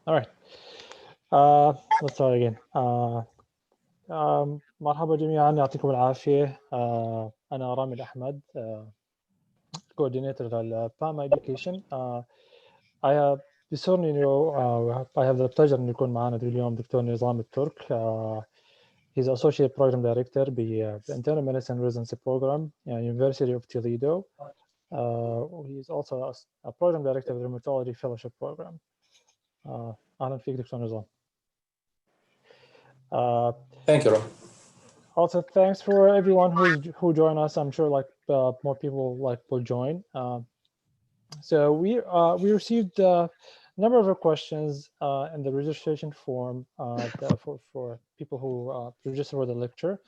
All right. Let's start again. مرحبا جميعا يعطيكم العافية. أنا رامي أحمد, coordinator of PAMA Education. بيسرني إنه I have the pleasure إنه يكون معنا اليوم دكتور نظام الترك. He's Associate Program Director ب Internal Medicine Residency Program at University of Toledo. He's also a Program Director of the Rheumatology Fellowship Program. أهلا فيك دكتور نظام. Thank you, Rob. Also, thanks for everyone who joined us. I'm sure more people will join. So we received a number of questions in the registration form for people who registered for the lecture.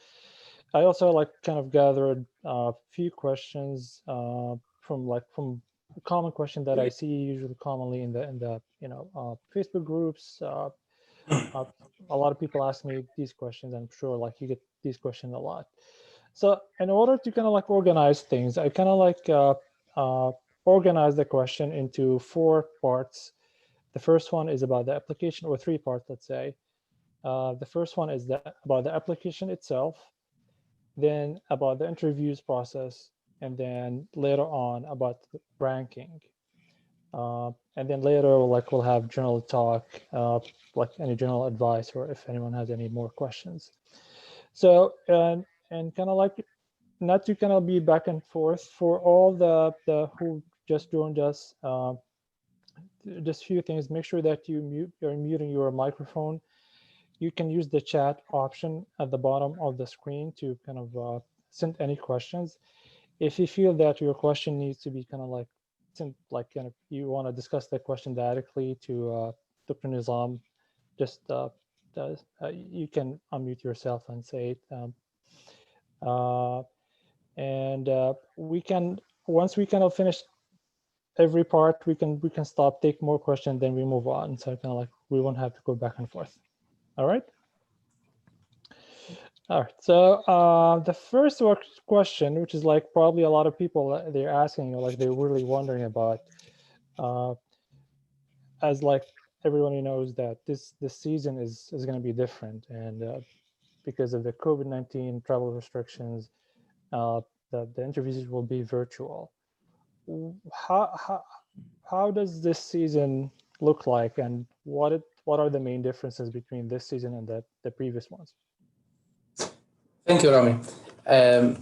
I also kind of gathered a few questions from a common question that I see usually commonly in the Facebook groups. A lot of people ask me these questions. I'm sure you get these questions a lot. So in order to kind of organize things, I kind of organize the question into 4 parts. The first one is about the application, or 3 parts, let's say. The first one is about the application itself, then about the interviews process, and then later on about the ranking. And then later, we'll have general talk, any general advice, or if anyone has any more questions. So, and kind of not to kind of be back and forth for all the who just joined us. Just a few things. Make sure that you're muting your microphone. You can use the chat option at the bottom of the screen to kind of send any questions. If you feel that your question needs to be kind of you want to discuss the question directly to Dr. Nizam, just you can unmute yourself and say it. We can, once we kind of finish every part, we can stop, take more questions, then we move on. So kind of we won't have to go back and forth. All right. All right. So the first question, which is probably a lot of people they're asking, they're really wondering about, as everybody knows that this season is going to be different, and because of the COVID-19 travel restrictions, the interviews will be virtual. How does this season look like, and what are the main differences between this season and the previous ones? Thank you, Rami.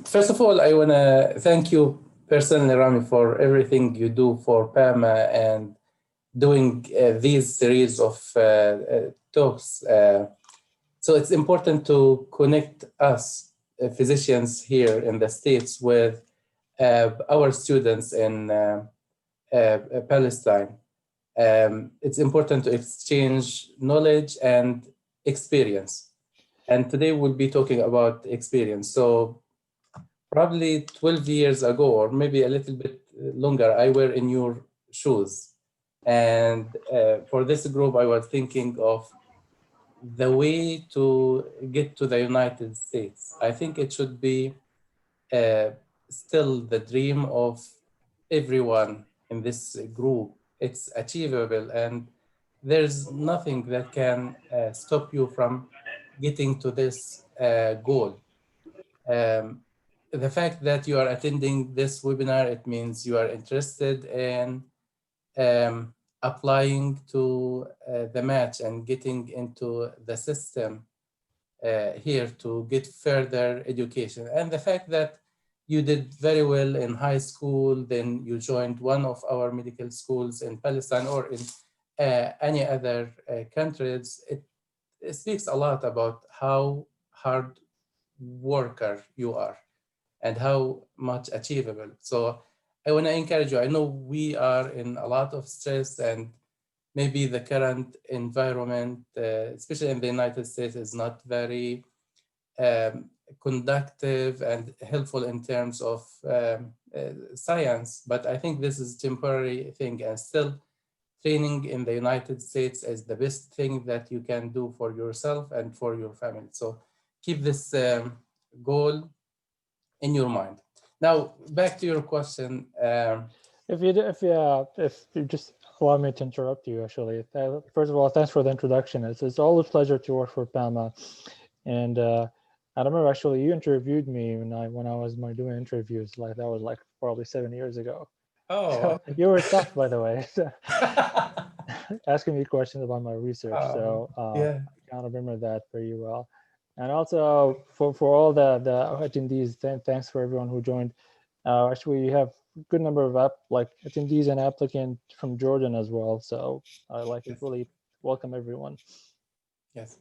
First of all, I want to thank you personally, Rami, for everything you do for PAMA and doing these series of talks. So it's important to connect us, physicians here in the States, with our students in Palestine. It's important to exchange knowledge and experience. And today we'll be talking about experience. So probably 12 years ago, or maybe a little bit longer, I were in your shoes. And for this group, I was thinking of the way to get to the United States. I think it should be still the dream of everyone in this group. It's achievable, and there's nothing that can stop you from getting to this goal. The fact that you are attending this webinar, it means you are interested in applying to the match and getting into the system here to get further education. And the fact that you did very well in high school, then you joined one of our medical schools in Palestine or in any other countries, it speaks a lot about how hard worker you are and how much achievable. So I want to encourage you. I know we are in a lot of stress, and maybe the current environment, especially in the United States, is not very conductive and helpful in terms of science. But I think this is a temporary thing, and still training in the United States is the best thing that you can do for yourself and for your family. So keep this goal in your mind. Now, back to your question. If you just allow me to interrupt you, actually. First of all, thanks for the introduction. It's always a pleasure to work for PAMA. And I remember actually you interviewed me when I was doing interviews. Like that was like probably 7 years ago. So Oh. you were tough, by the way, asking me questions about my research. So Yeah. I kind of remember that pretty well. And also for all the attendees, thanks for everyone who joined. Actually, you have a good number of attendees and applicants from Jordan as well. So I like Yes. really welcome everyone. Yes.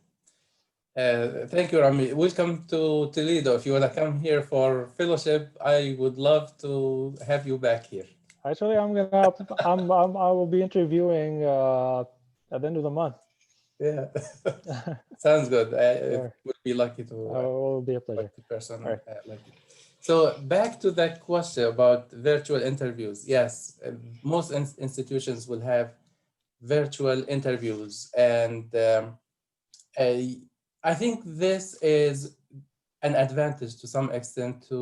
Thank you, Rami. Welcome to Toledo. If you want to come here for fellowship, I would love to have you back here. Actually, I will be interviewing at the end of the month. Yeah. Sounds good. I Sure. would be lucky to It will be a pleasure. like the person All right. like you. So back to that question about virtual interviews. Yes, most institutions will have virtual interviews, and I think this is an advantage to some extent to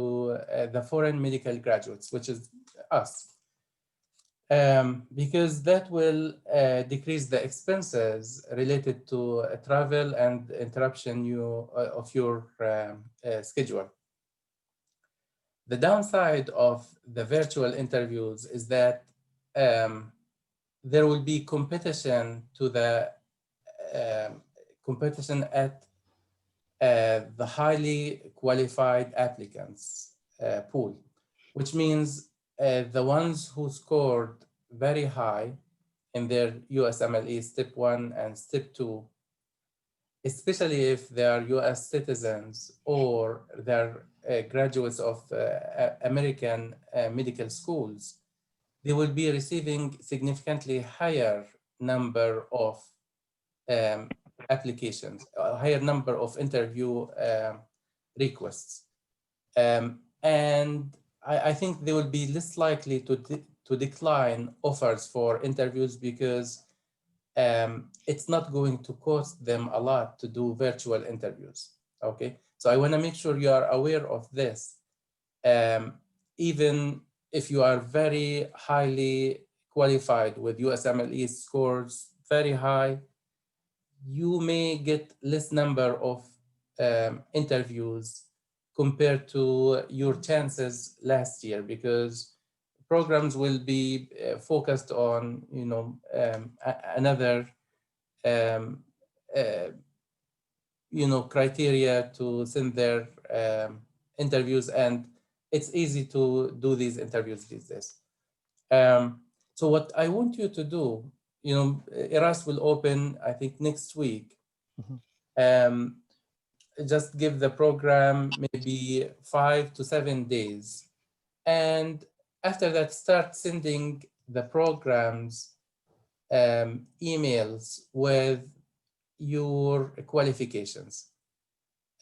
the foreign medical graduates, which is us, because that will decrease the expenses related to travel and interruption of your schedule. The downside of the virtual interviews is that there will be competition to the competition at the highly qualified applicants pool, which means the ones who scored very high in their USMLE Step 1 and Step 2, especially if they are US citizens or they're graduates of American medical schools, they will be receiving significantly higher number of applications, a higher number of interview requests. And I think they will be less likely to decline offers for interviews because it's not going to cost them a lot to do virtual interviews. Okay, so I want to make sure you are aware of this. Even if you are very highly qualified with USMLE scores very high, you may get less number of interviews compared to your chances last year, because programs will be focused on another criteria to send their interviews, and it's easy to do these interviews these days. So what I want you to do, ERAS will open, I think, next week. Mm-hmm. Just give the program maybe 5 to 7 days. And after that, start sending the programs emails with your qualifications.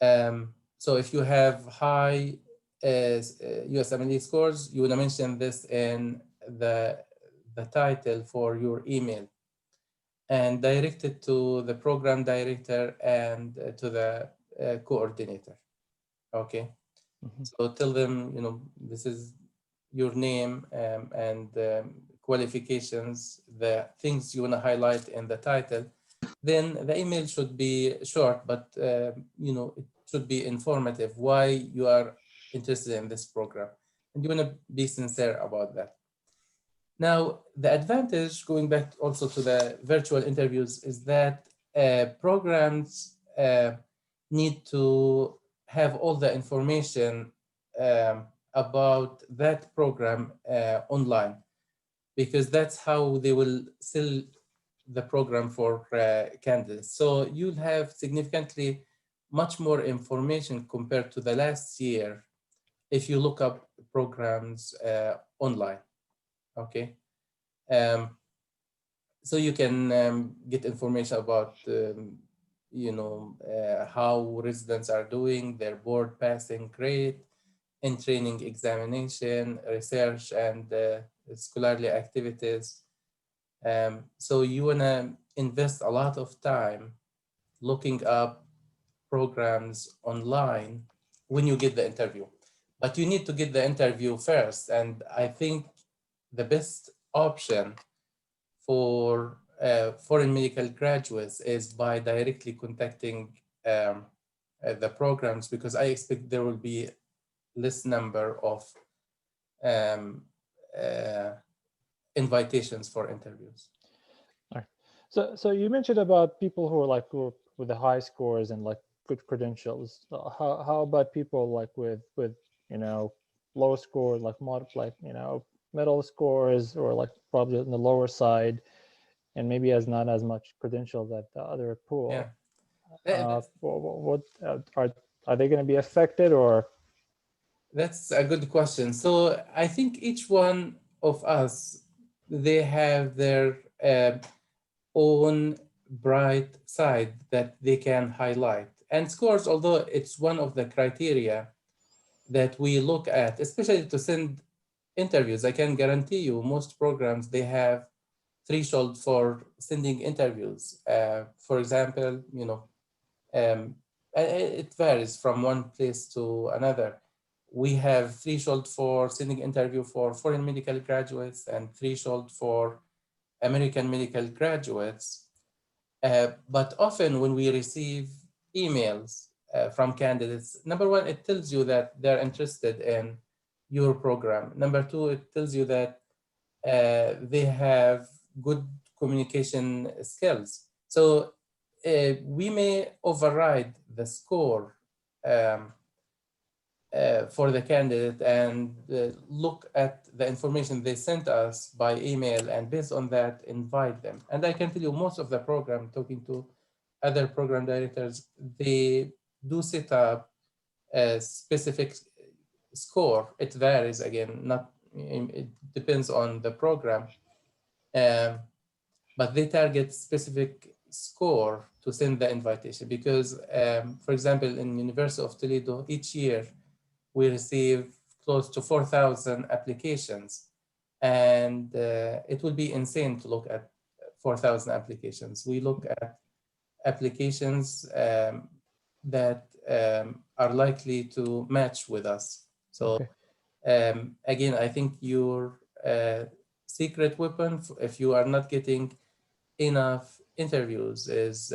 So if you have high USMLE scores, you want to mention this in the title for your email and direct it to the program director and to the coordinator. Okay. Mm-hmm. So tell them, this is your name and qualifications, the things you want to highlight in the title. Then the email should be short, but it should be informative why you are interested in this program, and you want to be sincere about that. Now, the advantage, going back also to the virtual interviews, is that programs need to have all the information about that program online, because that's how they will sell the program for candidates. So you'll have significantly much more information compared to the last year if you look up programs online. Okay. So you can get information about how residents are doing, their board passing rate, in training examination, research, and scholarly activities. So you want to invest a lot of time looking up programs online when you get the interview. But you need to get the interview first. And I think the best option for foreign medical graduates is by directly contacting the programs, because I expect there will be less number of um, uh, invitations for interviews. All right. So you mentioned about people who are like with the high scores and like good credentials. How about people like with low score, like middle scores, or like probably on the lower side, and maybe has not as much credentials at the other Yeah. pool? That's, What are they going to be affected, or? that's a good question. So I think each one of us, they have their own bright side that they can highlight. And scores, although it's one of the criteria that we look at, especially to send interviews, I can guarantee you most programs, they have threshold for sending interviews. For example, it varies from one place to another. We have threshold for sending interview for foreign medical graduates and threshold for American medical graduates. But often when we receive emails from candidates, number one, it tells you that they're interested in your program. Number two, it tells you that they have good communication skills. So we may override the score um, for the candidate and look at the information they sent us by email, and based on that invite them. And I can tell you most of the program, talking to other program directors, they do set up a specific score. It varies, again, not it depends on the program, um, but they target specific score to send the invitation, because for example, in University of Toledo, each year we receive close to 4,000 applications, and it would be insane to look at 4,000 applications. We look at applications that are likely to match with us. So Okay. again, I think your secret weapon, if you are not getting enough interviews, is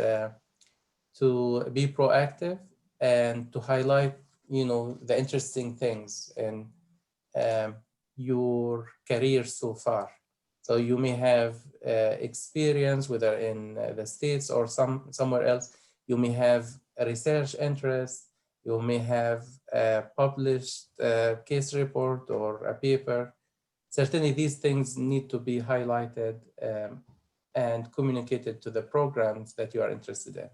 to be proactive and to highlight, the interesting things in um, your career so far. So you may have experience, whether in the States or somewhere else. You may have a research interest. You may have a published case report or a paper. Certainly, these things need to be highlighted and communicated to the programs that you are interested in.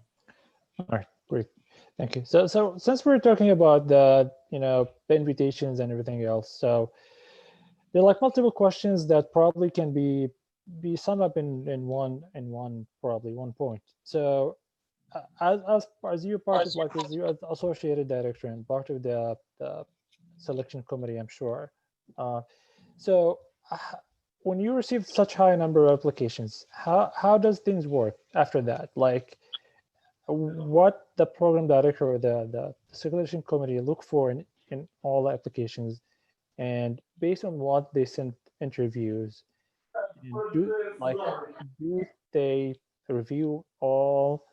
All right, great, thank you. So since we're talking about the invitations and everything else, so there are like multiple questions that probably can be summed up in one probably one point. So as you're part of like as you're associated director and part of the selection committee, I'm sure. Uh, so uh, when you receive such high number of applications, how does things work after that? Like what the program director or the selection committee look for in all the applications, and based on what they send interviews, and do they review all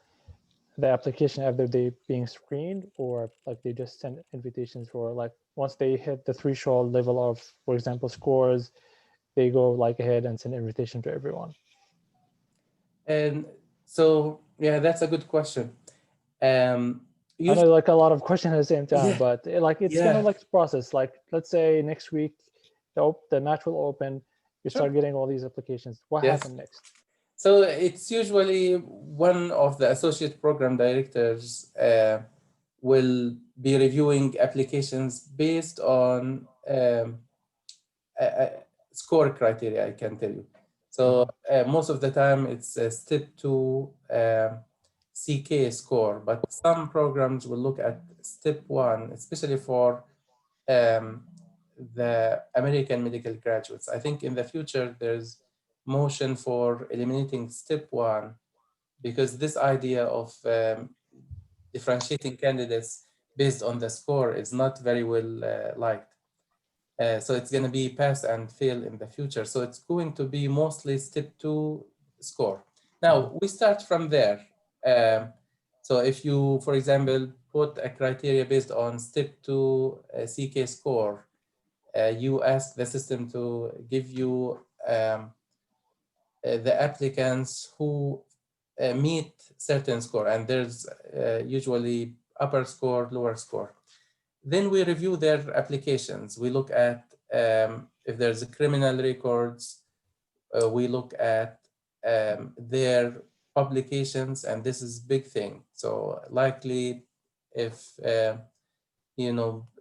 the application after they being screened, or like they just send invitations for like once they hit the threshold level of, for example, scores, they go like ahead and send invitation to everyone? And so, yeah, that's a good question. Um, I know usually, like a lot of questions at the same time, yeah, but like it's gonna yeah, like process. Like let's say next week, the match will open. You sure, start getting all these applications. What yes. happened next? So it's usually one of the associate program directors will be reviewing applications based on a score criteria, I can tell you. So Mhm. most of the time it's a step two CK score, but some programs will look at step one, especially for um, the American medical graduates. I think in the future there's motion for eliminating step one, because this idea of differentiating candidates based on the score is not very well liked. So it's going to be pass and fail in the future. So it's going to be mostly step two score. Now, we start from there. So if you, for example, put a criteria based on step 2 CK score, you ask the system to give you the applicants who meet certain score, and there's usually upper score, lower score. Then we review their applications. We look at if there's criminal records. We look at their publications, and this is big thing. So likely, if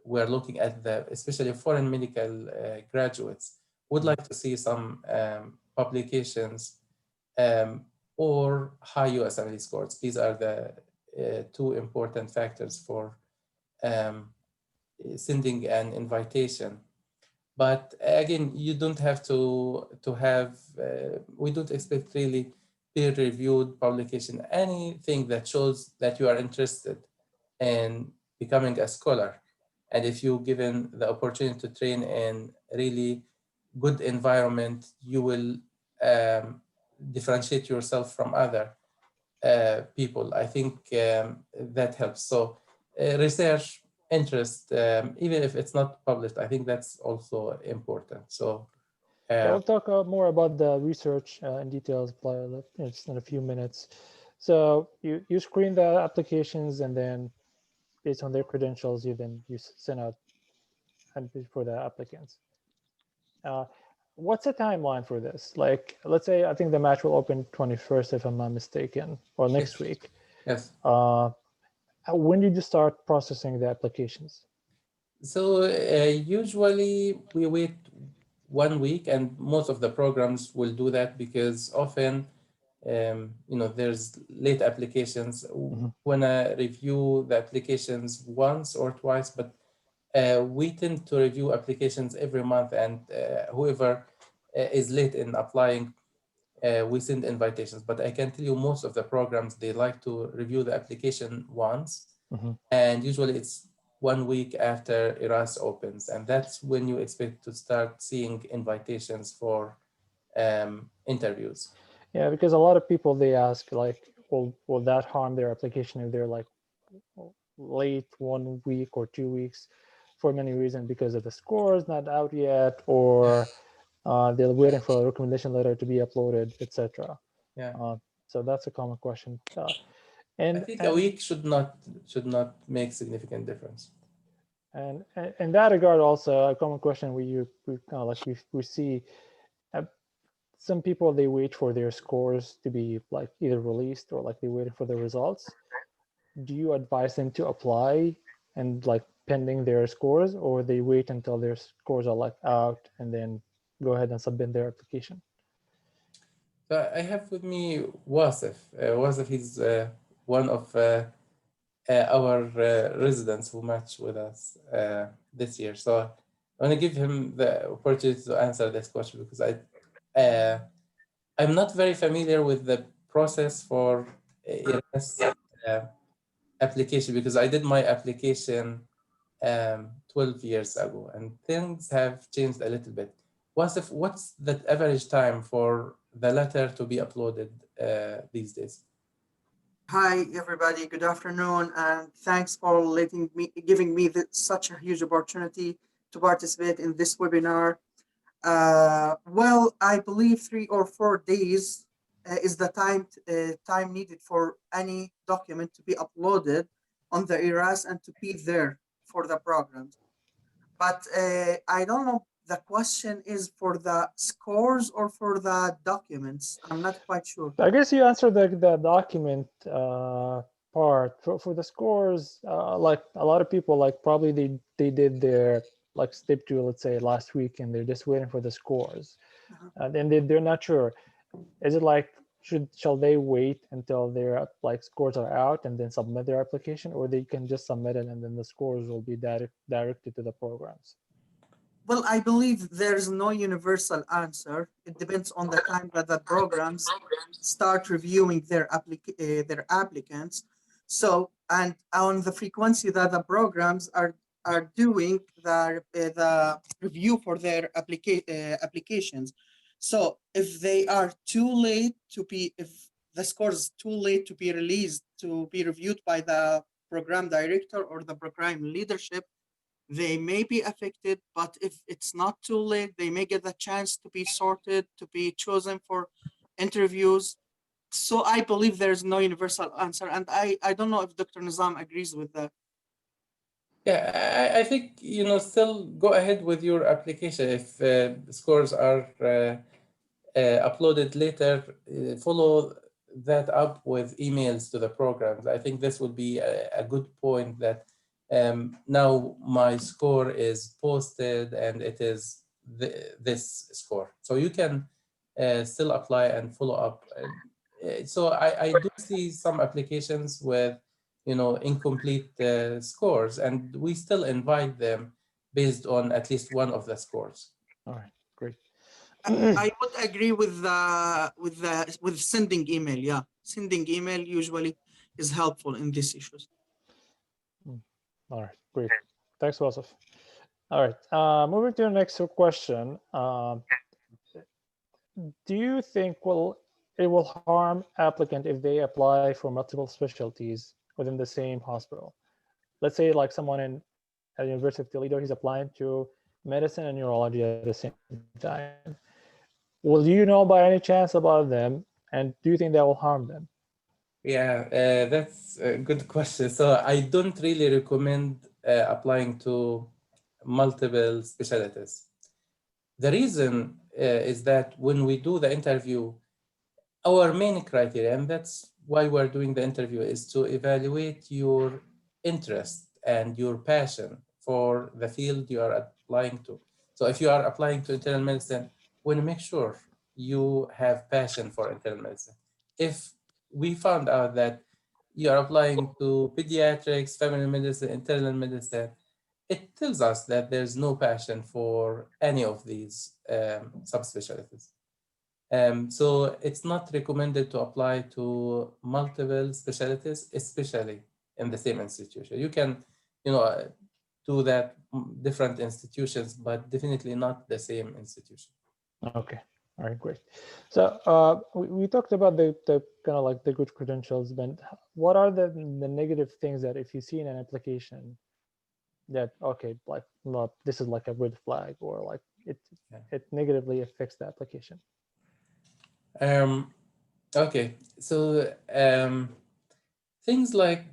we're looking at especially foreign medical graduates, would like to see some publications or high USMLE scores. These are the two important factors for sending an invitation. But again, you don't have to have, we don't expect really peer-reviewed publication, anything that shows that you are interested in becoming a scholar. And if you're given the opportunity to train in really good environment, you will differentiate yourself from other people. I think that helps. So research interest, even if it's not published, I think that's also important. So we'll talk more about the research in details in a few minutes. So you screen the applications, and then based on their credentials, you send out for the applicants. What's the timeline for this? Like, let's say, I think the match will open 21st, if I'm not mistaken, or next week. Yes. When did you start processing the applications? So usually we wait 1 week, and most of the programs will do that because often, there's late applications. Mm-hmm. When I review the applications once or twice, but we tend to review applications every month, and whoever is late in applying, we send invitations. But I can tell you most of the programs, they like to review the application once, mm-hmm. and usually it's 1 week after ERAS opens, and that's when you expect to start seeing invitations for interviews. Yeah, because a lot of people, they ask, like, will that harm their application if they're like late 1 week or 2 weeks for many reasons, because of the scores not out yet, or they're waiting for a recommendation letter to be uploaded, etc. Yeah. So that's a common question. I think a week should not make significant difference. And in that regard, also a common question we see some people, they wait for their scores to be like either released or like they're waiting for the results. Do you advise them to apply and like pending their scores, or they wait until their scores are like out and then go ahead and submit their application? So I have with me Wasif. Wasif is one of our residents who matched with us this year. So I want to give him the opportunity to answer this question, because I'm not very familiar with the process for ERS application, because I did my application 12 years ago, and things have changed a little bit. What's the average time for the letter to be uploaded these days? Hi, everybody. Good afternoon, and thanks for giving me such a huge opportunity to participate in this webinar. Well, I believe 3 or 4 days is the time needed for any document to be uploaded on the ERAS and to be there for the programs. But I don't know, the question is for the scores or for the documents? I'm not quite sure. I guess you answered the document part. For the scores, like a lot of people, like probably they did their like step 2, let's say last week, and they're just waiting for the scores. And then they're not sure. Is it like, shall they wait until their like scores are out and then submit their application, or they can just submit it and then the scores will be directed to the programs? Well, I believe there's no universal answer. It depends on the time that the programs start reviewing their applicants. So, and on the frequency that the programs are doing the review for their applications. So if they are too late to be, if the score is too late to be released, to be reviewed by the program director or the program leadership, they may be affected. But if it's not too late, they may get the chance to be sorted, to be chosen for interviews. So I believe there's no universal answer. And I don't know if Dr. Nizam agrees with that. Yeah, I think, still go ahead with your application. If scores are uploaded later, follow that up with emails to the programs. I think this would be a good point, that now my score is posted and it is this score. So you can still apply and follow up. So I do see some applications with incomplete scores, and we still invite them based on at least one of the scores. All right, great. I would agree with sending email. Yeah, sending email usually is helpful in these issues. All right, great. Thanks, Wasif. All right, moving to the next question. Do you think it will harm applicant if they apply for multiple specialties within the same hospital? Let's say like someone at the University of Toledo, he's applying to medicine and neurology at the same time. Will you know by any chance about them, and do you think that will harm them? Yeah, that's a good question. So I don't really recommend applying to multiple specialties. The reason is that when we do the interview, our main criteria, and that's why we're doing the interview, is to evaluate your interest and your passion for the field you are applying to. So if you are applying to internal medicine, we want to make sure you have passion for internal medicine. If we found out that you are applying to pediatrics, family medicine, internal medicine, it tells us that there's no passion for any of these subspecialties. So it's not recommended to apply to multiple specialties, especially in the same institution. You can, do that different institutions, but definitely not the same institution. Okay. All right, great. So we talked about the kind of like the good credentials, but what are the negative things that if you see in an application that, okay, like not, this is like a red flag, or like it negatively affects the application? Okay, so things like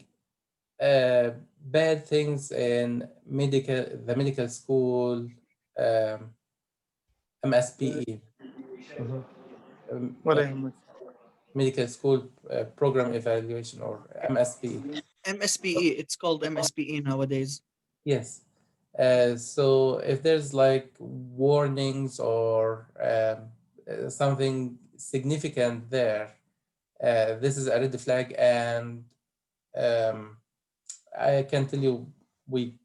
bad things in the medical school, MSPE, ولا يهمك. medical school program evaluation, or MSPE. MSPE, it's called MSPE nowadays. Yes. So if there's like warnings or something significant there, this is a red flag, and I can tell you we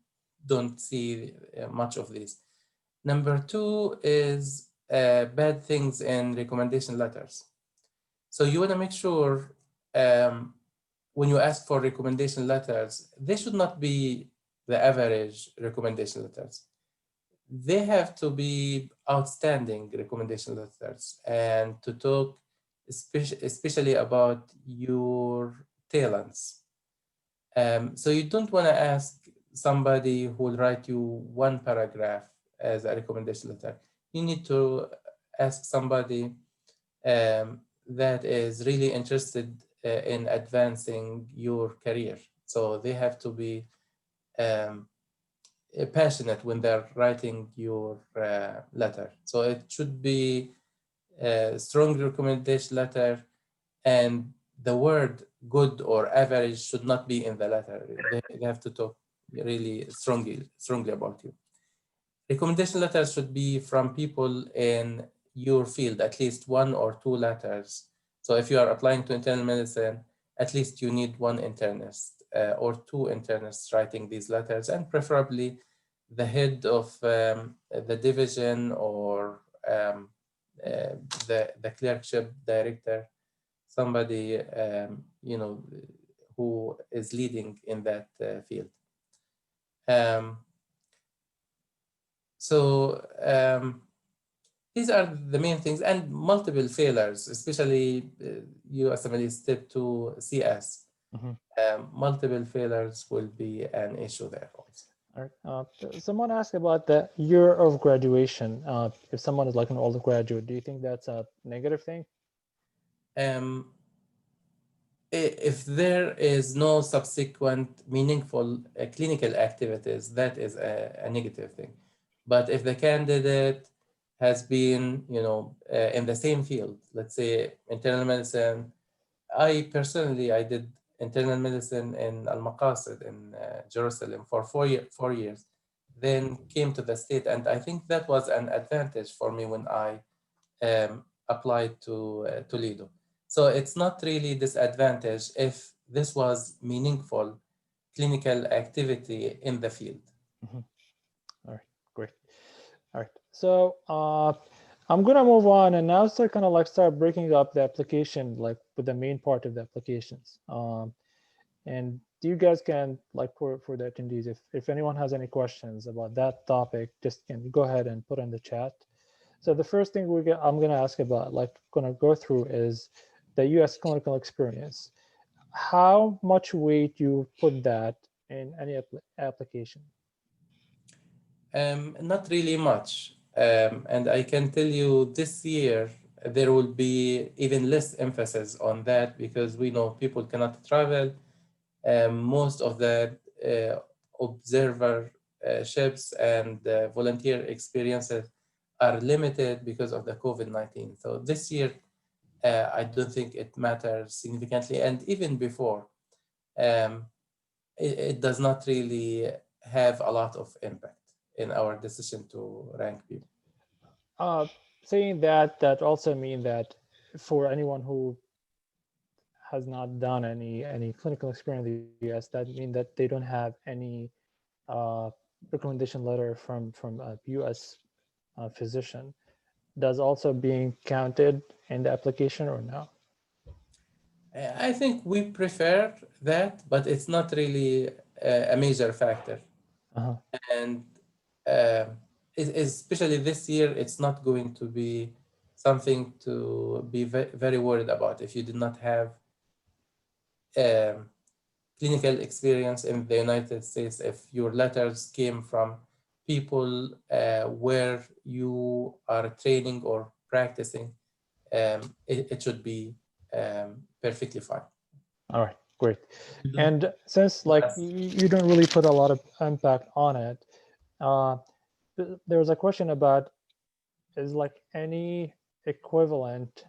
don't see much of this. Number two is bad things in recommendation letters. So you want to make sure when you ask for recommendation letters, they should not be the average recommendation letters. They have to be outstanding recommendation letters, and to talk especially about your talents. So you don't want to ask somebody who will write you one paragraph as a recommendation letter. You need to ask somebody that is really interested in advancing your career. So they have to be passionate when they're writing your letter. So it should be a strong recommendation letter, and the word good or average should not be in the letter. They have to talk really strongly about you. Recommendation letters should be from people in your field, at least one or two letters. So if you are applying to internal medicine, at least you need one internist or two internists writing these letters, and preferably the head of the division, or the clerkship director, somebody who is leading in that field. So these are the main things, and multiple failures, especially USMLE Step 2 CS. Mhm. Multiple failures will be an issue there also. All right. Someone asked about the year of graduation. If someone is like an older graduate, do you think that's a negative thing? Um, if there is no subsequent meaningful clinical activities, that is a negative thing. But if the candidate has been, in the same field, let's say internal medicine, I personally, I did internal medicine in Al-Maqasid in Jerusalem for 4 years, then came to the state. And I think that was an advantage for me when I applied to Toledo. So it's not really disadvantage if this was meaningful clinical activity in the field. Mhm. All right, great. All right, so I'm gonna move on and now start kind of like start breaking up the application, like with the main part of the applications. And you guys can, like, for the attendees, if anyone has any questions about that topic, just can go ahead and put in the chat. So the first thing I'm gonna ask about, like, gonna go through is the U.S. clinical experience. How much weight you put that in any application? Not really much. And I can tell you this year, there will be even less emphasis on that because we know people cannot travel. Most of the observerships and volunteer experiences are limited because of the COVID-19. So this year, I don't think it matters significantly. And even before, um, it does not really have a lot of impact in our decision to rank people. Uh, Saying that, that also mean that for anyone who has not done any clinical experience in the U.S., that mean that they don't have any uh, recommendation letter from a U.S. Physician. Does also being counted in the application or no? I think we prefer that, but it's not really a major factor. Uh-huh. And especially this year, it's not going to be something to be very worried about if you did not have um, clinical experience in the United States. If your letters came from people where you are training or practicing, it should be perfectly fine. All right, great. You don't And since like pass. you don't really put a lot of impact on it, uh, there was a question about, is like any equivalent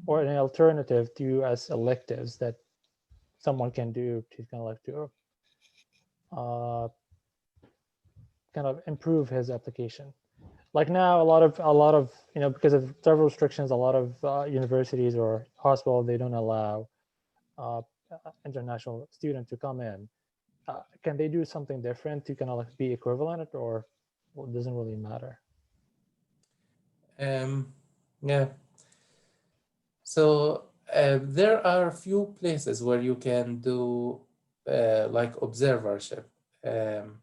or an alternative to U.S. electives that someone can do to kind of like to uh, kind of improve his application. Like now, a lot of because of travel restrictions, a lot of universities or hospitals, they don't allow uh, international students to come in. Can they do something different to kind of like be equivalent, or well, it doesn't really matter? Um, yeah. So there are a few places where you can do like observership. Um,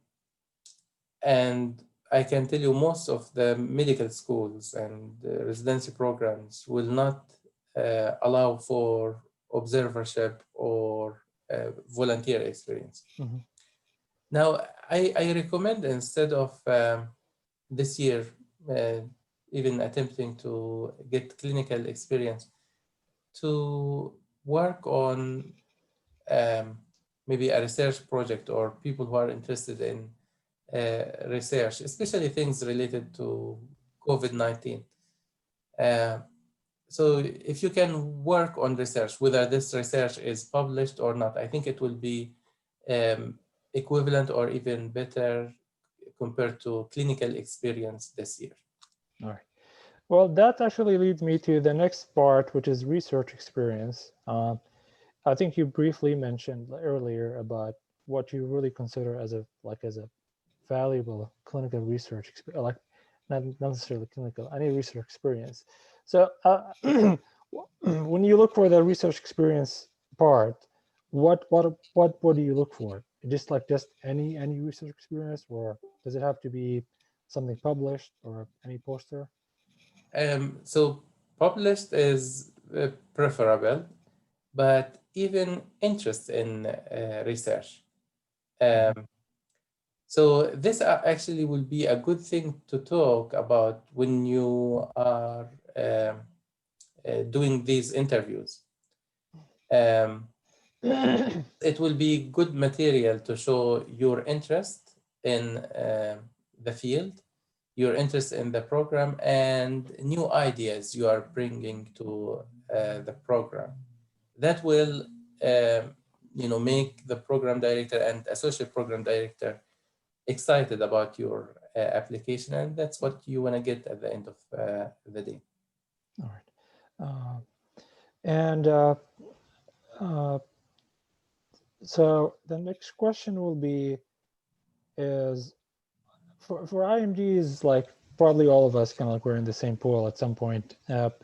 and I can tell you most of the medical schools and residency programs will not allow for observership or volunteer experience. Mm-hmm. Now, I recommend instead of this year, uh, even attempting to get clinical experience, to work on maybe a research project or people who are interested in research, especially things related to COVID-19. Uh, so if you can work on research, whether this research is published or not, I think it will be um, equivalent or even better compared to clinical experience this year. All right. Well, that actually leads me to the next part, which is research experience. I think you briefly mentioned earlier about what you really consider as a valuable clinical research experience, like not necessarily clinical, any research experience. So when you look for the research experience part, what do you look for? Just any research experience, or does it have to be something published or any poster? So published is preferable, but even interest in research. Um, so this actually will be a good thing to talk about when you are doing these interviews. It will be good material to show your interest in the field, your interest in the program, and new ideas you are bringing to the program. That will, make the program director and associate program director excited about your application, and that's what you want to get at the end of the day. All right. And so the next question will be is for IMDs, like probably all of us kind of like we're in the same pool at some point,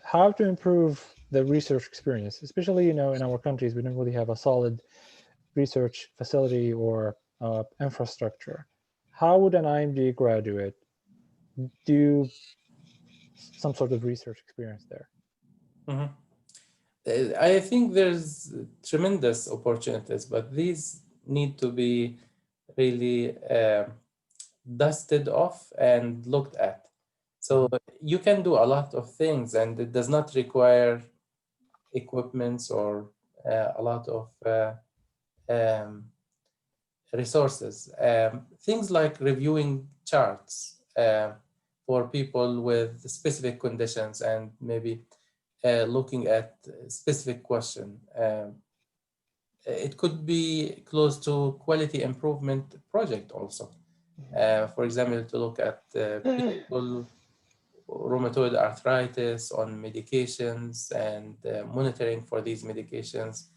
how to improve the research experience, especially, in our countries, we don't really have a solid research facility or infrastructure. How would an IMD graduate do some sort of research experience there? Mm-hmm. I think there's tremendous opportunities, but these need to be really dusted off and looked at. So you can do a lot of things, and it does not require equipments or a lot of um, resources. Things like reviewing charts for people with specific conditions and maybe looking at specific question. It could be close to quality improvement project also. For example, to look at people rheumatoid arthritis on medications and monitoring for these medications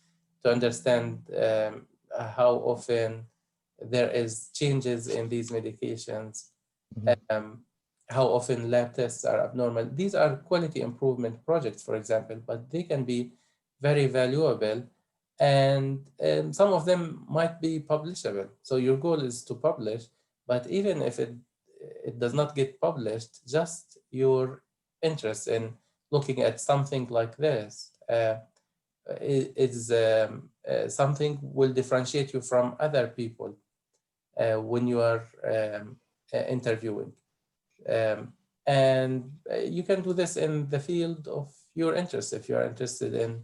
to understand how often there is changes in these medications, how often lab tests are abnormal. These are quality improvement projects, for example, but they can be very valuable, and some of them might be publishable. So your goal is to publish, but even if it does not get published, just your interest in looking at something like this is something will differentiate you from other people when you are interviewing. And you can do this in the field of your interest. If you are interested in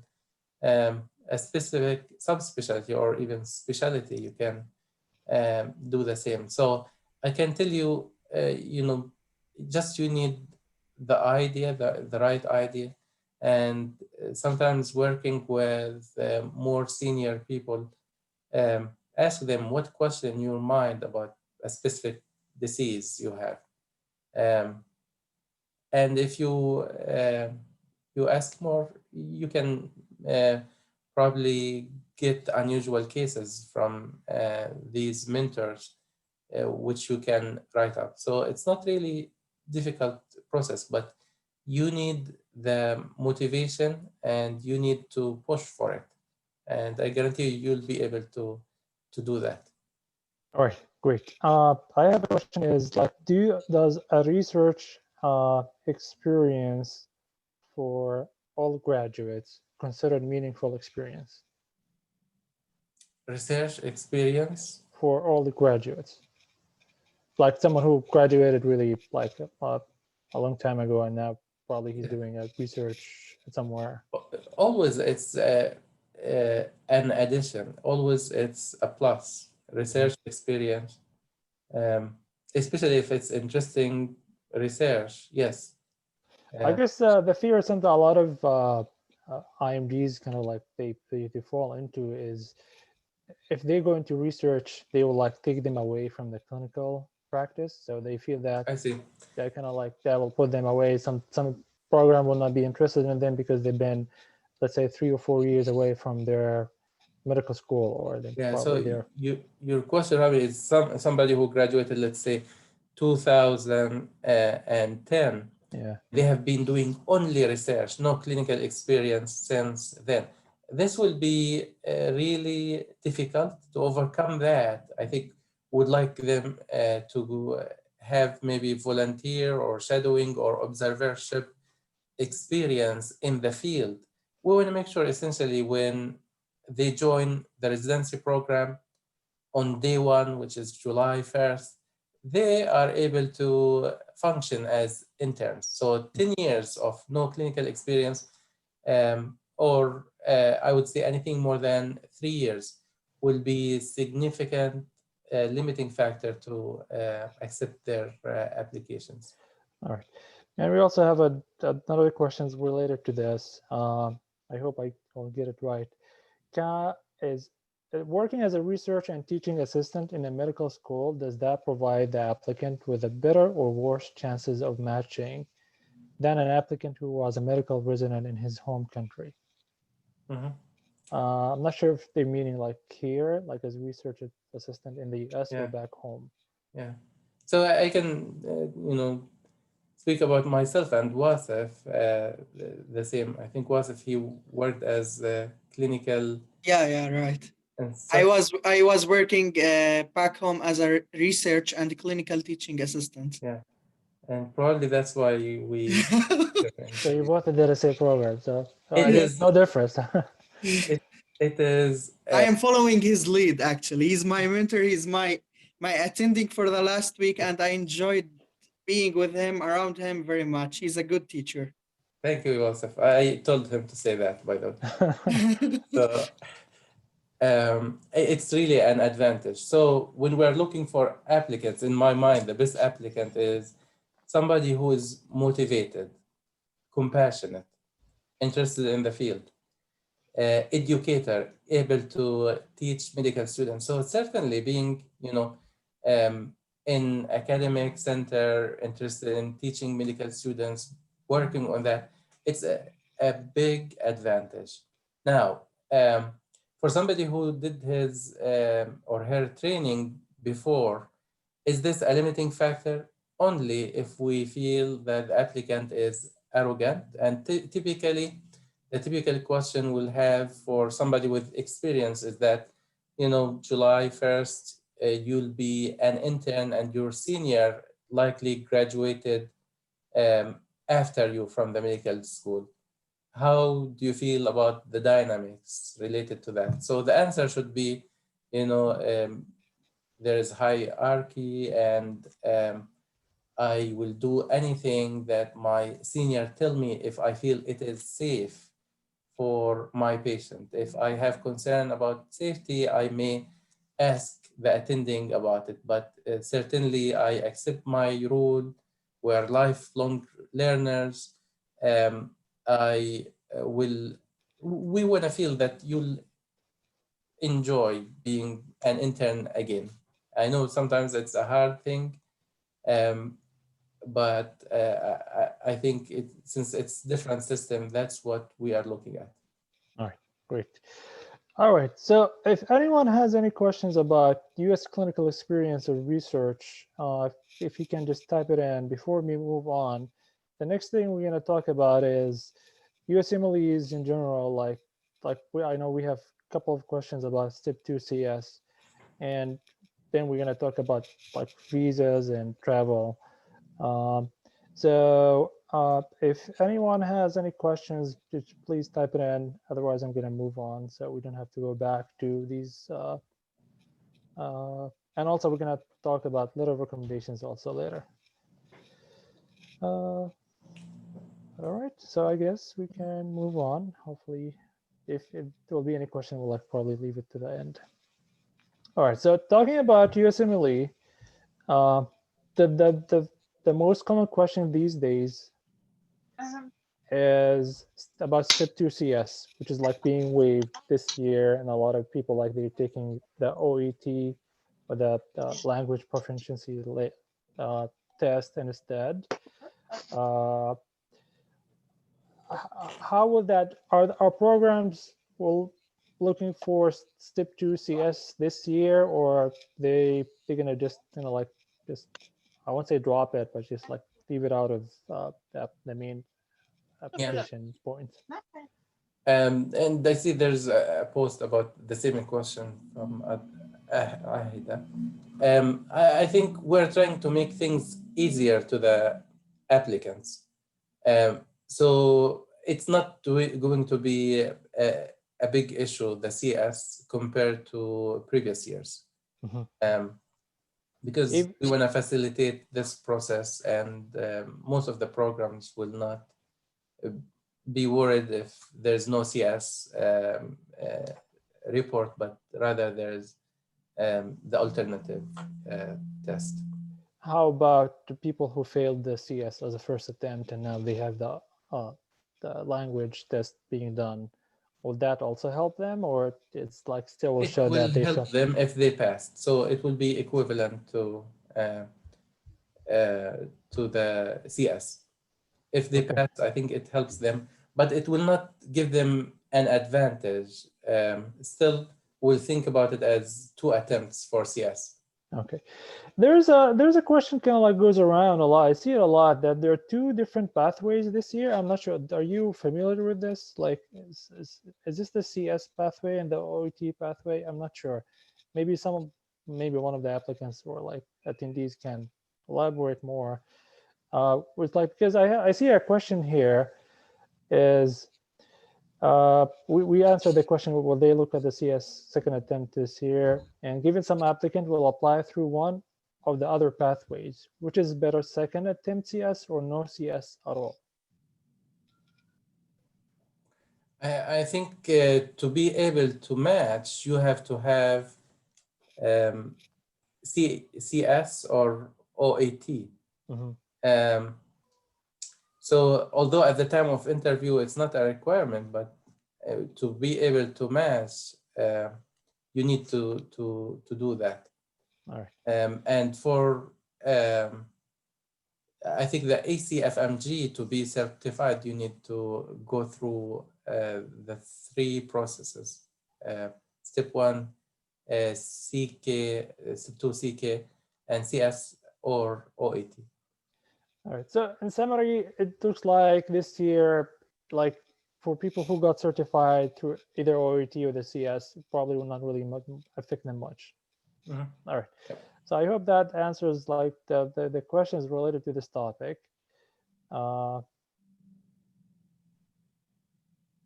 a specific subspecialty or even specialty, you can do the same. So I can tell you, just you need the idea, the right idea, and sometimes working with more senior people, ask them what question in your mind about a specific disease you have. And if you ask more, you can probably get unusual cases from these mentors, which you can write up. So it's not really difficult process, but you need the motivation and you need to push for it. And I guarantee you'll be able to do that. All right, great. I have a question is like, does a research experience for all graduates considered meaningful experience? Research experience? For all the graduates. Like someone who graduated really like a long time ago and now probably he's doing a research somewhere. Always it's an addition. Always it's a plus. Research experience, especially if it's interesting research. Yes. I guess the fear something a lot of IMDs kind of like they fall into is if they go into research, they will like take them away from the clinical practice. So they feel that I see. That kind of like that will put them away. Some program will not be interested in them because they've been, let's say, 3 or 4 years away from their medical school, or they So there. your question, Ravi, is somebody who graduated, let's say, 2010. Yeah. They have been doing only research, no clinical experience since then. This will be really difficult to overcome that. I think would like them to have maybe volunteer or shadowing or observership experience in the field. We want to make sure essentially when they join the residency program on day one, which is July 1st, they are able to function as interns. So 10 years of no clinical experience, or I would say anything more than 3 years, will be significant limiting factor to accept their applications. All right. And we also have another questions related to this. I hope I will get it right. Is working as a research and teaching assistant in a medical school, does that provide the applicant with a better or worse chances of matching than an applicant who was a medical resident in his home country? Mm-hmm. I'm not sure if they're meaning like here, like as research assistant in the US or Yeah. back home. Yeah. So I can, speak about myself and Wasif, the same. I think Wasif, he worked as a clinical Yeah, right. instructor. I was working back home as a research and clinical teaching assistant. Yeah. And probably that's why we. So you both did the same program, so I It guess is. no difference. It is. I am following his lead actually. He's my mentor. He's my attending for the last week, and I enjoyed being with him, around him very much. He's a good teacher. Thank you, Wasif. I told him to say that, by the way. So it's really an advantage. So when we're looking for applicants, in my mind, the best applicant is somebody who is motivated, compassionate, interested in the field, educator, able to teach medical students. So certainly being, in academic center, interested in teaching medical students, working on that, it's a big advantage. Now, for somebody who did his or her training before, is this a limiting factor? Only if we feel that the applicant is arrogant, and typically, the typical question we'll have for somebody with experience is that, July 1st, you'll be an intern and your senior likely graduated after you from the medical school. How do you feel about the dynamics related to that? So the answer should be, there is hierarchy, and I will do anything that my senior tell me if I feel it is safe for my patient. If I have concern about safety, I may ask the attending about it, but certainly I accept my role. We're lifelong learners. I we want to feel that you'll enjoy being an intern again. I know sometimes it's a hard thing, but I think since it's different system, that's what we are looking at. All right, great. All right, so if anyone has any questions about US clinical experience or research, if you can just type it in before we move on. The next thing we're going to talk about is USMLEs in general. I know we have a couple of questions about Step 2 CS, and then we're going to talk about like visas and travel. If anyone has any questions, just please type it in. Otherwise, I'm going to move on so we don't have to go back to these. And also, we're going to talk about letter of recommendations also later. All right, so I guess we can move on. Hopefully, if there will be any question, we'll probably leave it to the end. All right, so talking about USMLE, the most common question these days is about Step 2 CS, which is like being waived this year, and a lot of people like they're taking the OET or the language proficiency test instead. How will that, are programs looking for Step 2 CS this year, or they're gonna just I won't say drop it, but just like leave it out of the main application points? And I see there's a post about the same question from Ahida. I think we're trying to make things easier to the applicants. So it's not going to be a big issue, the CS, compared to previous years. Because we want to facilitate this process, and most of the programs will not be worried if there's no CS report, but rather there's the alternative test. How about the people who failed the CS as a first attempt and now they have the language test being done? Will that also help them, or it's like still will show that they help them if they passed? So it will be equivalent to the CS. If they pass, I think it helps them, but it will not give them an advantage. Still, we'll think about it as 2 attempts for CS. Okay, there's a question kind of like goes around a lot. I see it a lot that there are 2 different pathways this year. I'm not sure. Are you familiar with this? Like, is this the CS pathway and the OET pathway? I'm not sure. Maybe maybe one of the applicants or like attendees can elaborate more. With like, because I see a question here is we answered the question, will they look at the CS second attempt this year? And given some applicant will apply through one of the other pathways, which is better, second attempt CS or no CS at all? I think to be able to match, you have to have CS or OAT. So although at the time of interview, it's not a requirement, but to be able to match, you need to do that. All right. And for, I think the ACFMG to be certified, you need to go through the 3 processes. Step 1, CK, step 2, CK, and CS or OAT. All right. So in summary, it looks like this year, like for people who got certified through either OET or the CS, it probably will not really affect them much. All right. Yep. So I hope that answers like the questions related to this topic. And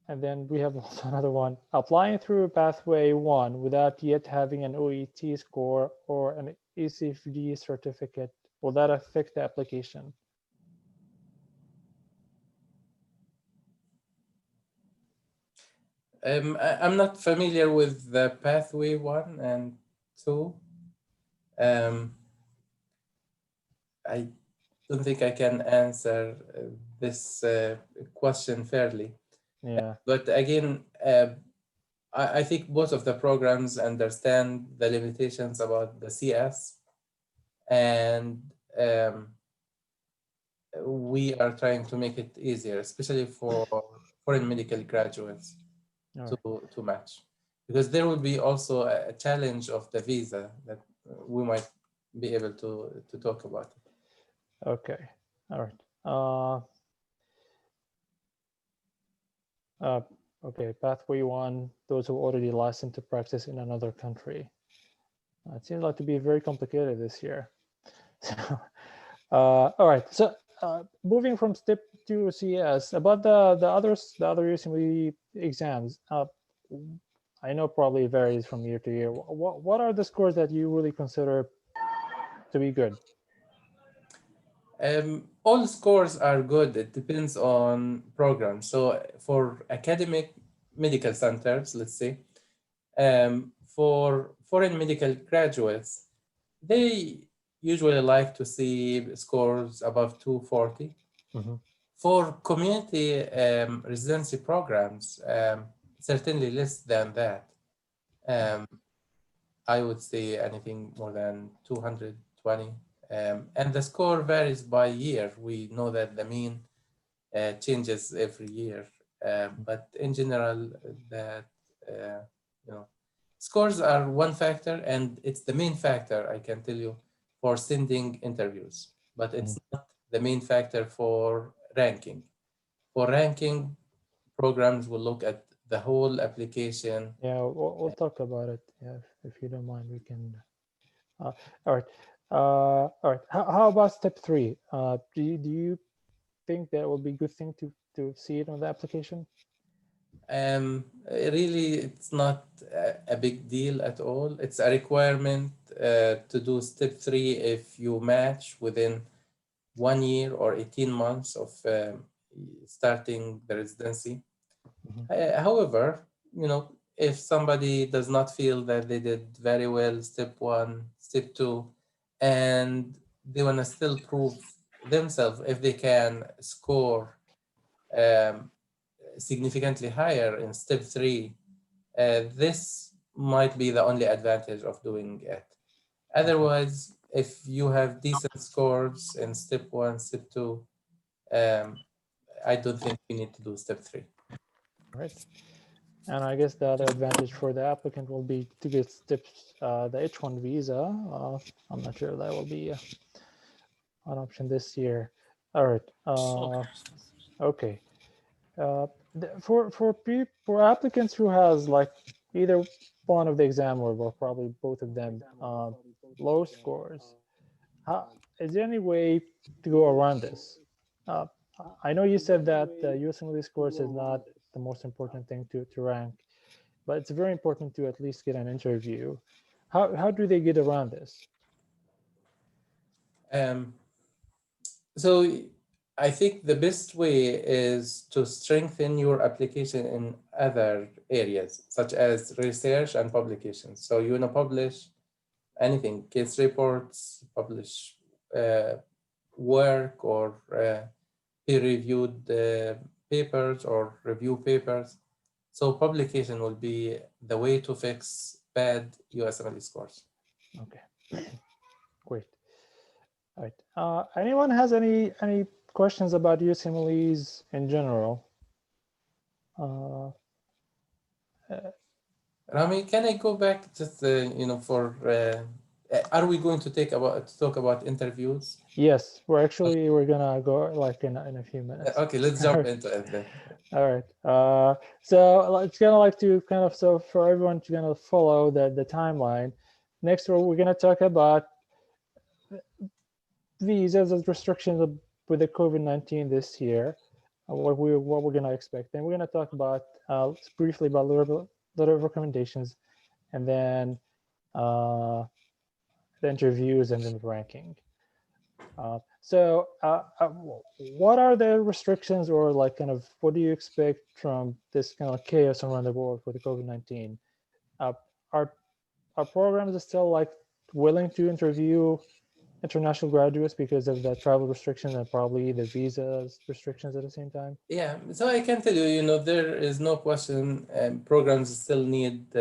then we have also another one. Applying through pathway 1 without yet having an OET score or an ECFD certificate, will that affect the application? I'm not familiar with the pathway 1 and 2. I don't think I can answer this question fairly. Yeah. But again, I think most of the programs understand the limitations about the CS, and we are trying to make it easier, especially for foreign medical graduates to match, because there will be also a challenge of the visa that we might be able to talk about. Okay. All right. Okay, pathway 1, those who already licensed to practice in another country. It seems like to be very complicated this year. So, all right. So moving from step 2 CS, about the other USMLE exams, I know probably varies from year to year. What are the scores that you really consider to be good? All scores are good. It depends on programs. So for academic medical centers, let's say, for foreign medical graduates, they usually like to see scores above 240. For community residency programs, certainly less than that. I would say anything more than 220. And the score varies by year. We know that the mean changes every year, but in general, that scores are one factor, and it's the main factor, I can tell you, for sending interviews. But it's not the main factor for ranking. For ranking, programs will look at the whole application. Yeah, we'll talk about it. Yeah, if you don't mind, we can. All right. All right. How about step 3? Do you think that will be a good thing to see it on the application? Really, it's not a big deal at all. It's a requirement to do step 3 if you match within 1 year or 18 months of starting the residency. However, if somebody does not feel that they did very well step 1, step 2, and they want to still prove themselves if they can score um, significantly higher in step 3, this might be the only advantage of doing it. Otherwise, if you have decent scores in step 1, step 2, I don't think you need to do step 3. Right. And I guess the other advantage for the applicant will be to get the H1 visa. I'm not sure that will be an option this year. All right. Okay. For applicants who has like either one of the exam or probably both of them low scores, is there any way to go around this? I know you said that USMLE scores is not the most important thing to rank, but it's very important to at least get an interview. How do they get around this? So I think the best way is to strengthen your application in other areas, such as research and publications. So you want to publish anything, case reports, publish work or peer-reviewed papers or review papers. So publication will be the way to fix bad USMLE scores. Okay, great. All right. Anyone has any questions about USMLEs in general? Rami, can I go back just for are we going to talk about interviews? Yes, we're gonna go like in a few minutes. Okay, let's jump into it then. All right. So it's gonna like to so for everyone to kind of follow the timeline. Next, we're gonna talk about visas as restrictions with the COVID-19 this year. What we're gonna expect. Then we're gonna talk about briefly about letter of recommendations, and then the interviews, and then the ranking. So what are the restrictions, or like kind of what do you expect from this kind of chaos around the world for the COVID-19? Are programs still like willing to interview international graduates because of the travel restrictions and probably the visa restrictions at the same time? Yeah, so I can tell you, there is no question programs still need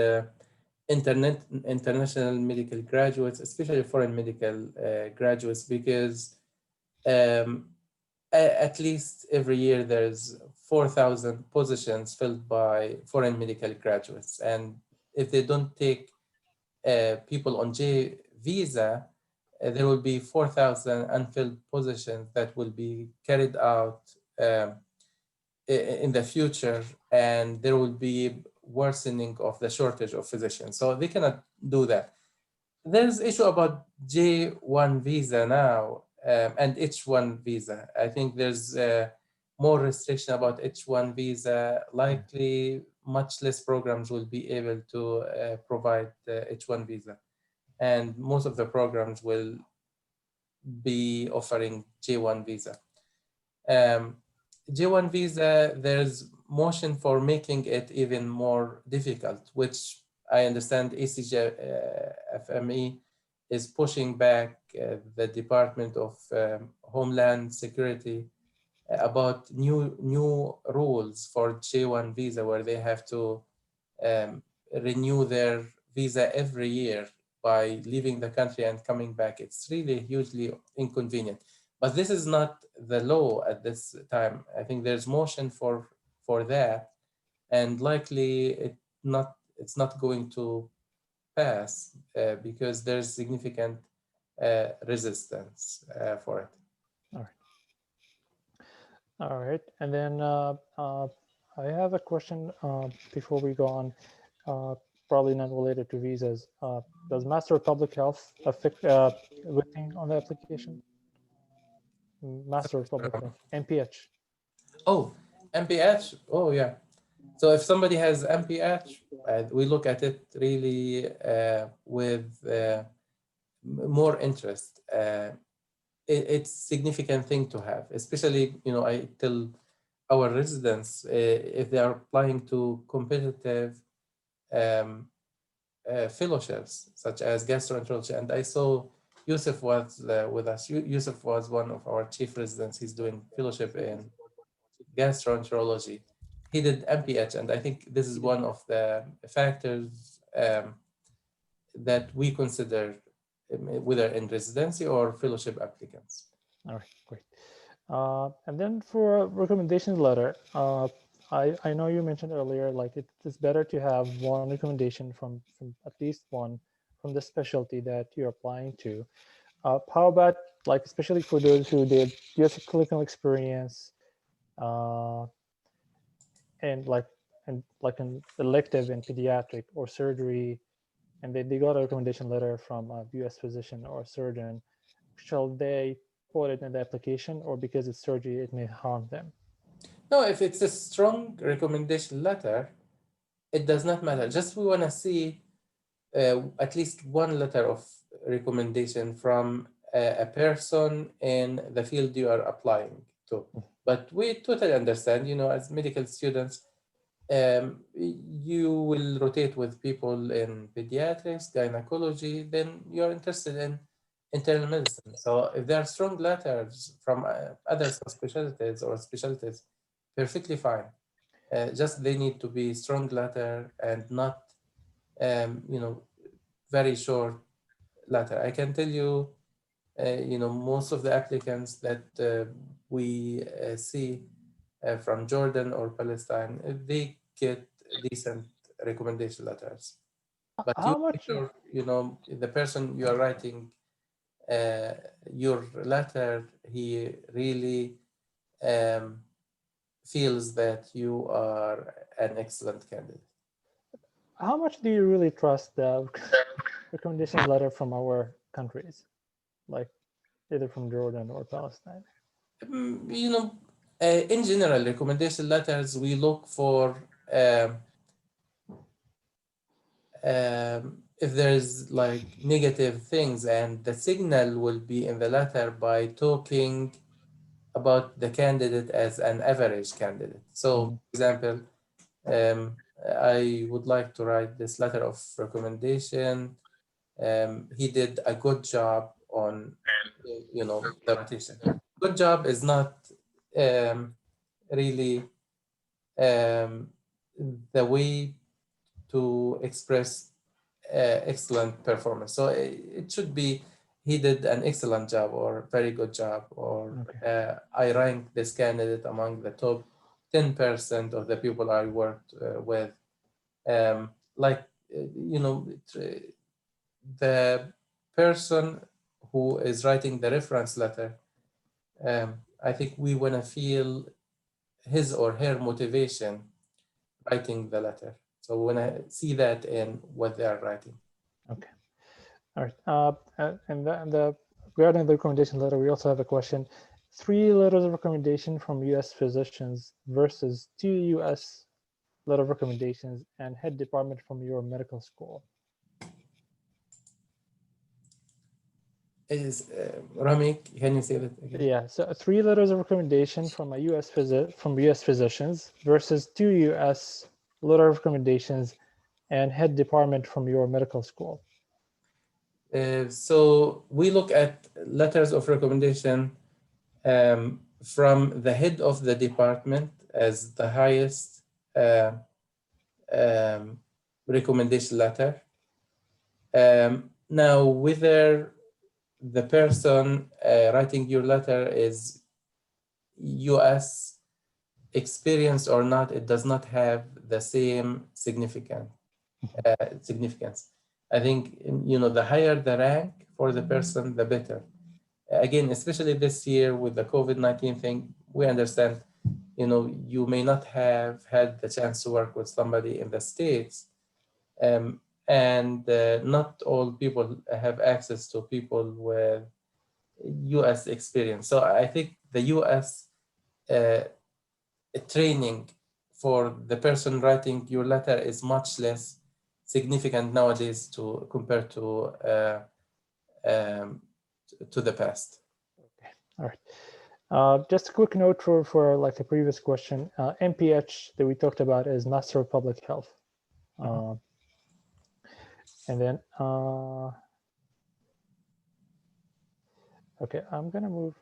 international medical graduates, especially foreign medical graduates, because at least every year there's 4,000 positions filled by foreign medical graduates. And if they don't take people on J visa, there will be 4,000 unfilled positions that will be carried out in the future, and there will be worsening of the shortage of physicians. So they cannot do that. There's issue about J1 visa now and H1 visa. I think there's more restriction about H1 visa. Likely, much less programs will be able to provide the H1 visa. And most of the programs will be offering J1 visa. J1 visa, there's motion for making it even more difficult, which I understand ACGFME is pushing back the Department of Homeland Security about new rules for J1 visa, where they have to renew their visa every year by leaving the country and coming back. It's really hugely inconvenient. But this is not the law at this time. I think there's motion for that, and likely it's not going to pass because there's significant resistance for it. All right. All right. And then I have a question before we go on, probably not related to visas. Does Master of Public Health affect everything on the application? Master of Public Health, MPH. Oh, MPH, oh yeah. So if somebody has MPH, we look at it really with more interest. It's a significant thing to have, especially, I tell our residents, if they are applying to competitive um, fellowships, such as gastroenterology. And I saw Yusuf was with us. Yusuf was one of our chief residents. He's doing fellowship in gastroenterology. He did MPH, and I think this is one of the factors that we consider whether in residency or fellowship applicants. All right, great. And then for a recommendation letter, I know you mentioned earlier, like it's better to have one recommendation from at least one from the specialty that you're applying to. How about, like, especially for those who did US clinical experience uh, and like an elective in pediatric or surgery, and they got a recommendation letter from a US physician or surgeon, shall they put it in the application, or because it's surgery, it may harm them? No, if it's a strong recommendation letter, it does not matter. Just we want to see at least one letter of recommendation from a person in the field you are applying to. But we totally understand, as medical students, you will rotate with people in pediatrics, gynecology, then you're interested in internal medicine. So if there are strong letters from other subspecialties or specialties, perfectly fine. Just they need to be strong letter and not, very short letter. I can tell you, most of the applicants that we see from Jordan or Palestine, they get decent recommendation letters. But you How make much? sure, the person you are writing your letter, he really feels that you are an excellent candidate. How much do you really trust the recommendation letter from our countries, like either from Jordan or Palestine? In general, recommendation letters, we look for if there's like negative things, and the signal will be in the letter by talking about the candidate as an average candidate. So, for example, I would like to write this letter of recommendation. He did a good job on, the rotation. Good job is not really the way to express excellent performance. So it should be he did an excellent job or very good job, or Okay. I ranked this candidate among the top 10% of the people I worked with. Like, the person who is writing the reference letter, I think we want to feel his or her motivation writing the letter. So we want to see that in what they are writing. Okay. All right. And the regarding the recommendation letter, we also have a question: 3 letters of recommendation from U.S. physicians versus 2 U.S. letter of recommendations and head department from your medical school. Is Rami, can you say that again? Yeah. So 3 letters of recommendation from a U.S. U.S. physicians versus 2 U.S. letter of recommendations and head department from your medical school. So we look at letters of recommendation from the head of the department as the highest recommendation letter. Now, whether the person writing your letter is US experienced or not, it does not have the same significance. I think, the higher the rank for the person, the better. Again, especially this year with the COVID-19 thing, we understand, you may not have had the chance to work with somebody in the States, and not all people have access to people with US experience. So I think the US training for the person writing your letter is much less significant nowadays to compared um, to the past. Okay, all right. Just a quick note for like the previous question. MPH that we talked about is Master of Public Health. And then, okay, I'm gonna move.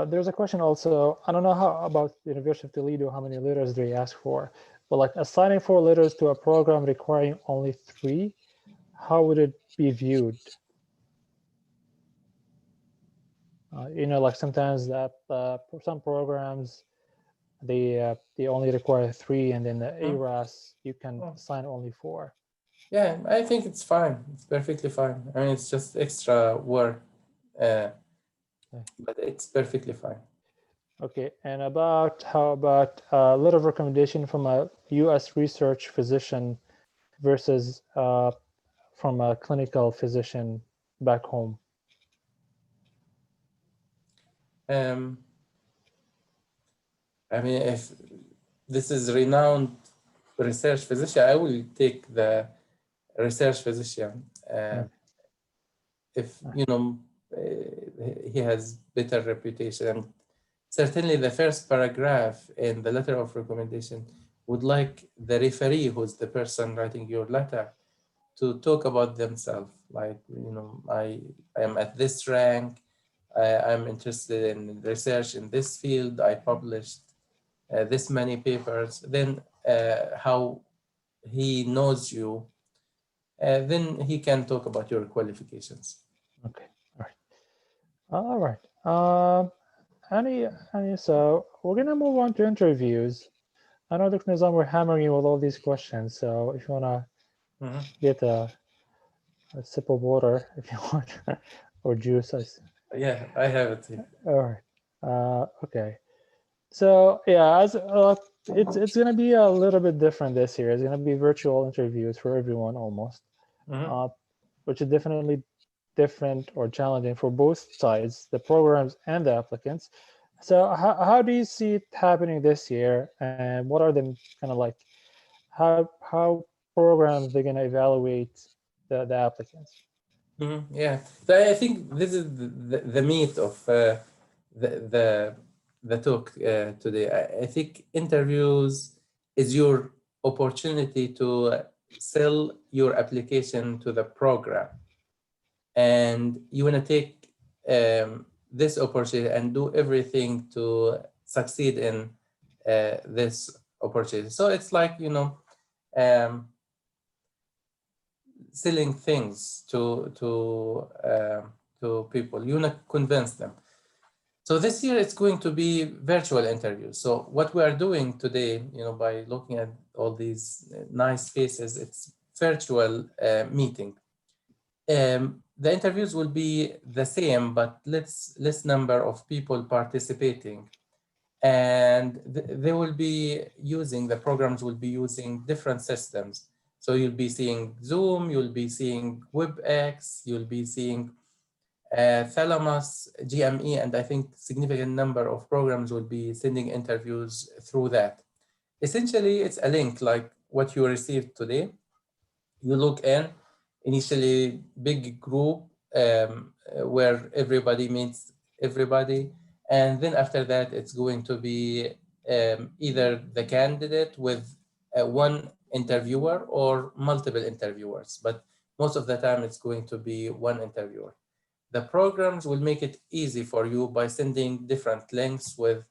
There's a question also. I don't know how about the University of Toledo, how many letters they ask for, but like assigning 4 letters to a program requiring only 3, how would it be viewed? You know, like sometimes that for some programs, they only require 3, and then the ARAS you can assign only 4. Yeah, I think it's fine. It's perfectly fine. I mean, it's just extra work, but it's perfectly fine. Okay, and how about a letter of recommendation from a U.S. research physician versus from a clinical physician back home? I mean, if this is renowned research physician, I will take the research physician. If you know he has better reputation, and certainly the first paragraph in the letter of recommendation would like the referee, who's the person writing your letter, to talk about themselves. Like, you know, I am at this rank, I'm interested in research in this field, I published this many papers. Then how he knows you, then he can talk about your qualifications. Okay, all right. So we're gonna move on to interviews. I know, Dr. Nizam, we're hammering you with all these questions, so if you wanna get a sip of water, if you want, or juice. Yeah, I have it here. All right. Okay. So yeah, as it's gonna be a little bit different this year. It's gonna be virtual interviews for everyone almost, which is definitely different or challenging for both sides, the programs and the applicants. So how do you see it happening this year, and what are the kind of like how programs they're gonna evaluate the applicants? Yeah, so I think this is the meat of the talk today. I think interviews is your opportunity to sell your application to the program, and you want to take this opportunity and do everything to succeed in this opportunity. So it's like, you know, selling things to people. You want to convince them. So this year it's going to be virtual interviews. So what we are doing today, you know, by looking at all these nice faces, it's virtual meeting. The interviews will be the same, but less number of people participating. And they will be using, the programs will be using different systems. So you'll be seeing Zoom, you'll be seeing WebEx, you'll be seeing Thalamus, GME, and I think significant number of programs will be sending interviews through that. Essentially, it's a link like what you received today. You look in, initially big group where everybody meets everybody. And then after that, it's going to be either the candidate with one interviewer or multiple interviewers. But most of the time, it's going to be one interviewer. The programs will make it easy for you by sending different links with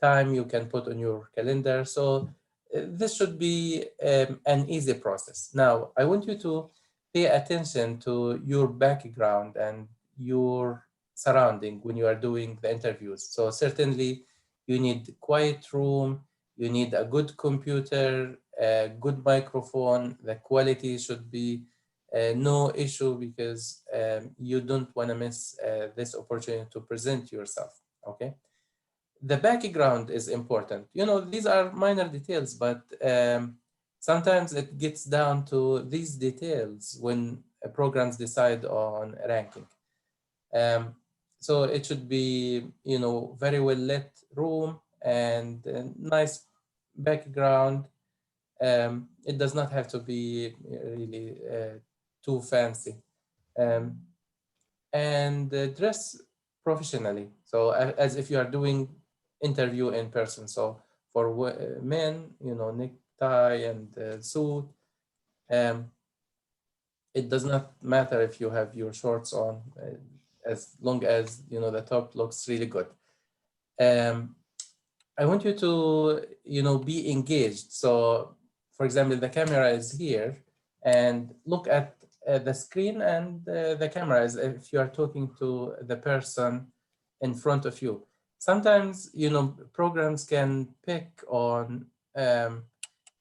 time you can put on your calendar. So this should be an easy process. Now, I want you to pay attention to your background and your surrounding when you are doing the interviews. So certainly you need quiet room, you need a good computer, a good microphone, the quality should be no issue, because you don't want to miss this opportunity to present yourself, okay? The background is important. You know, these are minor details, but sometimes it gets down to these details when programs decide on ranking. So it should be, very well lit room and nice background. It does not have to be really too fancy. Um, and dress professionally. So as if you are doing interview in person. So for men, necktie and suit. Um, it does not matter if you have your shorts on, as long as the top looks really good. Um, I want you to be engaged. So, for example, the camera is here, and look at the screen and the camera as if you are talking to the person in front of you. Sometimes programs can pick on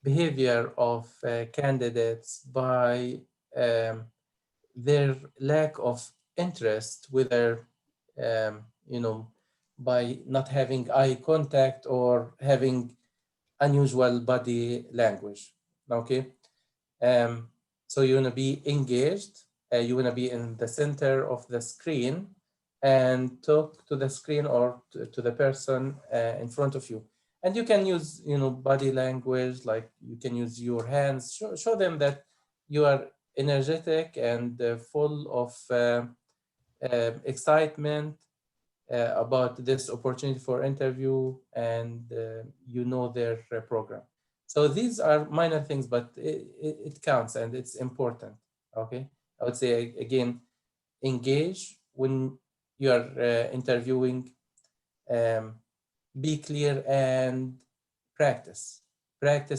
behavior of candidates by their lack of interest, whether you know by not having eye contact or having unusual body language. Okay, um, so you want to be engaged. You want to be in the center of the screen and talk to the screen or to the person in front of you. And you can use, body language, like you can use your hands. Show them that you are energetic and full of excitement about this opportunity for interview, and their program. So these are minor things, but it counts and it's important. Okay, I would say again, engage when you are interviewing. Um, be clear and practice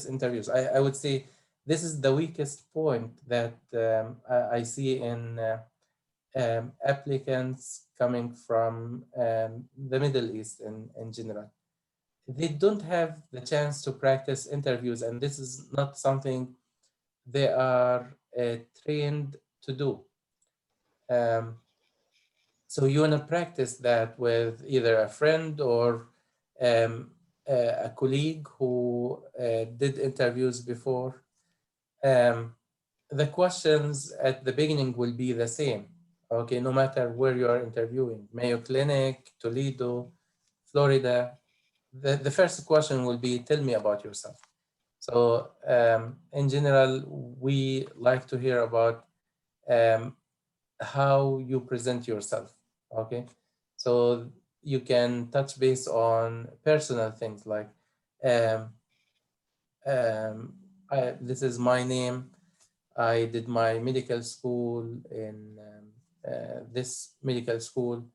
interviews. I would say this is the weakest point that I see in applicants coming from the Middle East in general. They don't have the chance to practice interviews, and this is not something they are trained to do. Um, so you want to practice that with either a friend or a colleague who did interviews before. The questions at the beginning will be the same, okay, no matter where you are interviewing, Mayo Clinic, Toledo, Florida. The first question will be, tell me about yourself. So in general, we like to hear about how you present yourself, okay? So you can touch base on personal things like, this is my name, I did my medical school in this medical school.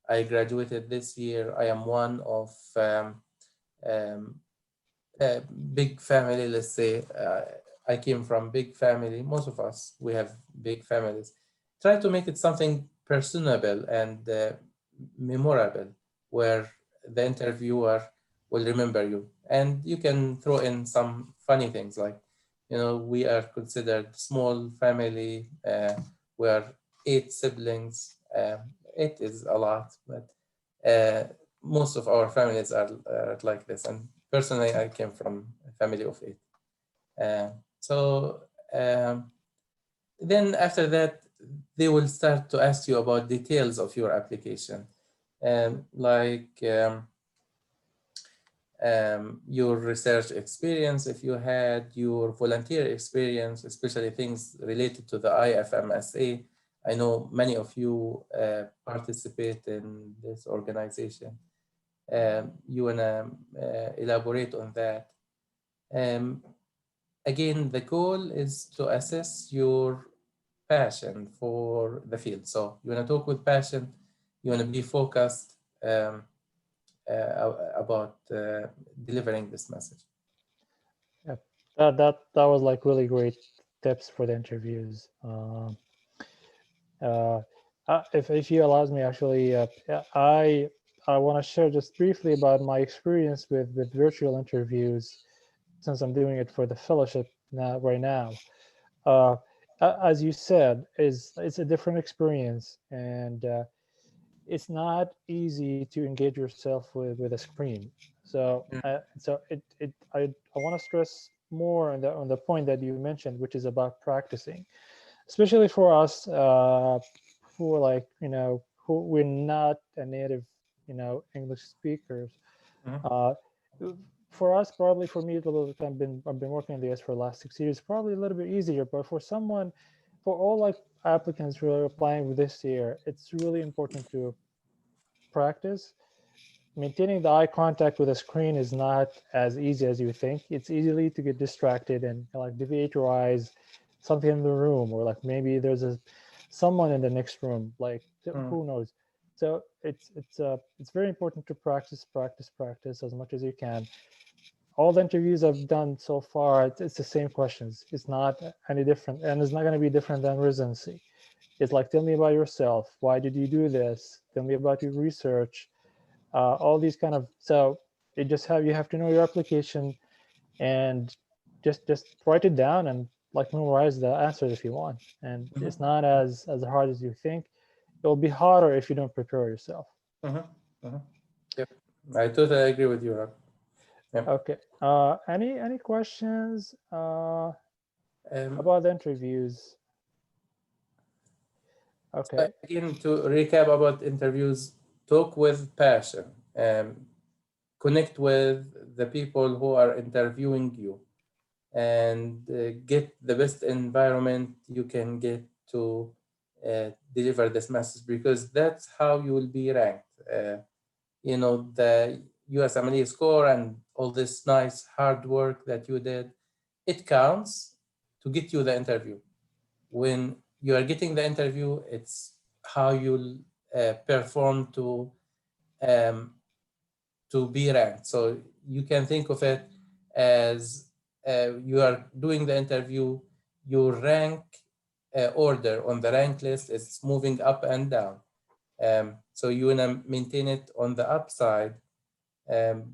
I graduated this year. I am one of a big family, let's say. I came from big family. Most of us, we have big families. Try to make it something personable and memorable, where the interviewer will remember you. And you can throw in some funny things like, we are considered small family. We are 8 siblings. 8 is a lot, but most of our families are like this. And personally, I came from a family of 8. So then after that, they will start to ask you about details of your application, like your research experience, if you had your volunteer experience, especially things related to the IFMSA. I know many of you participate in this organization. You want to elaborate on that. Again, the goal is to assess your passion for the field. So you want to talk with passion, you want to be focused about delivering this message. Yeah, that was like really great tips for the interviews. If you allows me, actually, I want to share just briefly about my experience with virtual interviews, since I'm doing it for the fellowship right now. Uh, as you said, it's a different experience, and it's not easy to engage yourself with a screen. So I want to stress more on the point that you mentioned, which is about practicing, especially for us who are like who we're not a native, English speakers. Uh, for us, probably for me, I've been working in the US for the last 6 years, probably a little bit easier. But for all like applicants who are applying this year, it's really important to practice. Maintaining the eye contact with a screen is not as easy as you think. It's easily to get distracted and like deviate your eyes, something in the room, or like maybe there's someone in the next room, like who knows. So it's very important to practice as much as you can. All the interviews I've done so far, it's the same questions. It's not any different, and it's not going to be different than residency. It's like, tell me about yourself. Why did you do this? Tell me about your research. All these kind of, so you have to know your application and just write it down and like memorize the answers if you want. And it's not as hard as you think. It will be harder if you don't prepare yourself. Yep, I totally agree with you, Rob. Yep. Okay. Any questions about the interviews? Okay. Again, to recap about interviews, talk with passion. Connect with the people who are interviewing you, and get the best environment you can get to deliver this message, because that's how you will be ranked. The US Amelia score and all this nice hard work that you did, it counts to get you the interview. When you are getting the interview, it's how you'll perform to be ranked. So you can think of it as you are doing the interview, your rank order on the rank list is moving up and down. So you want to maintain it on the upside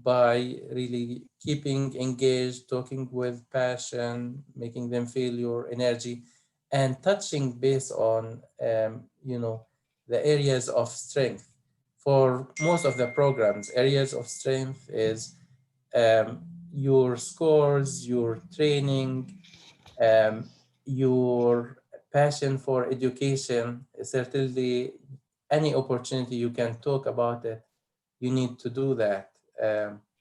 by really keeping engaged, talking with passion, making them feel your energy, and touching base on the areas of strength. For most of the programs, areas of strength is your scores, your training, your passion for education. Certainly, any opportunity you can talk about it, you need to do that.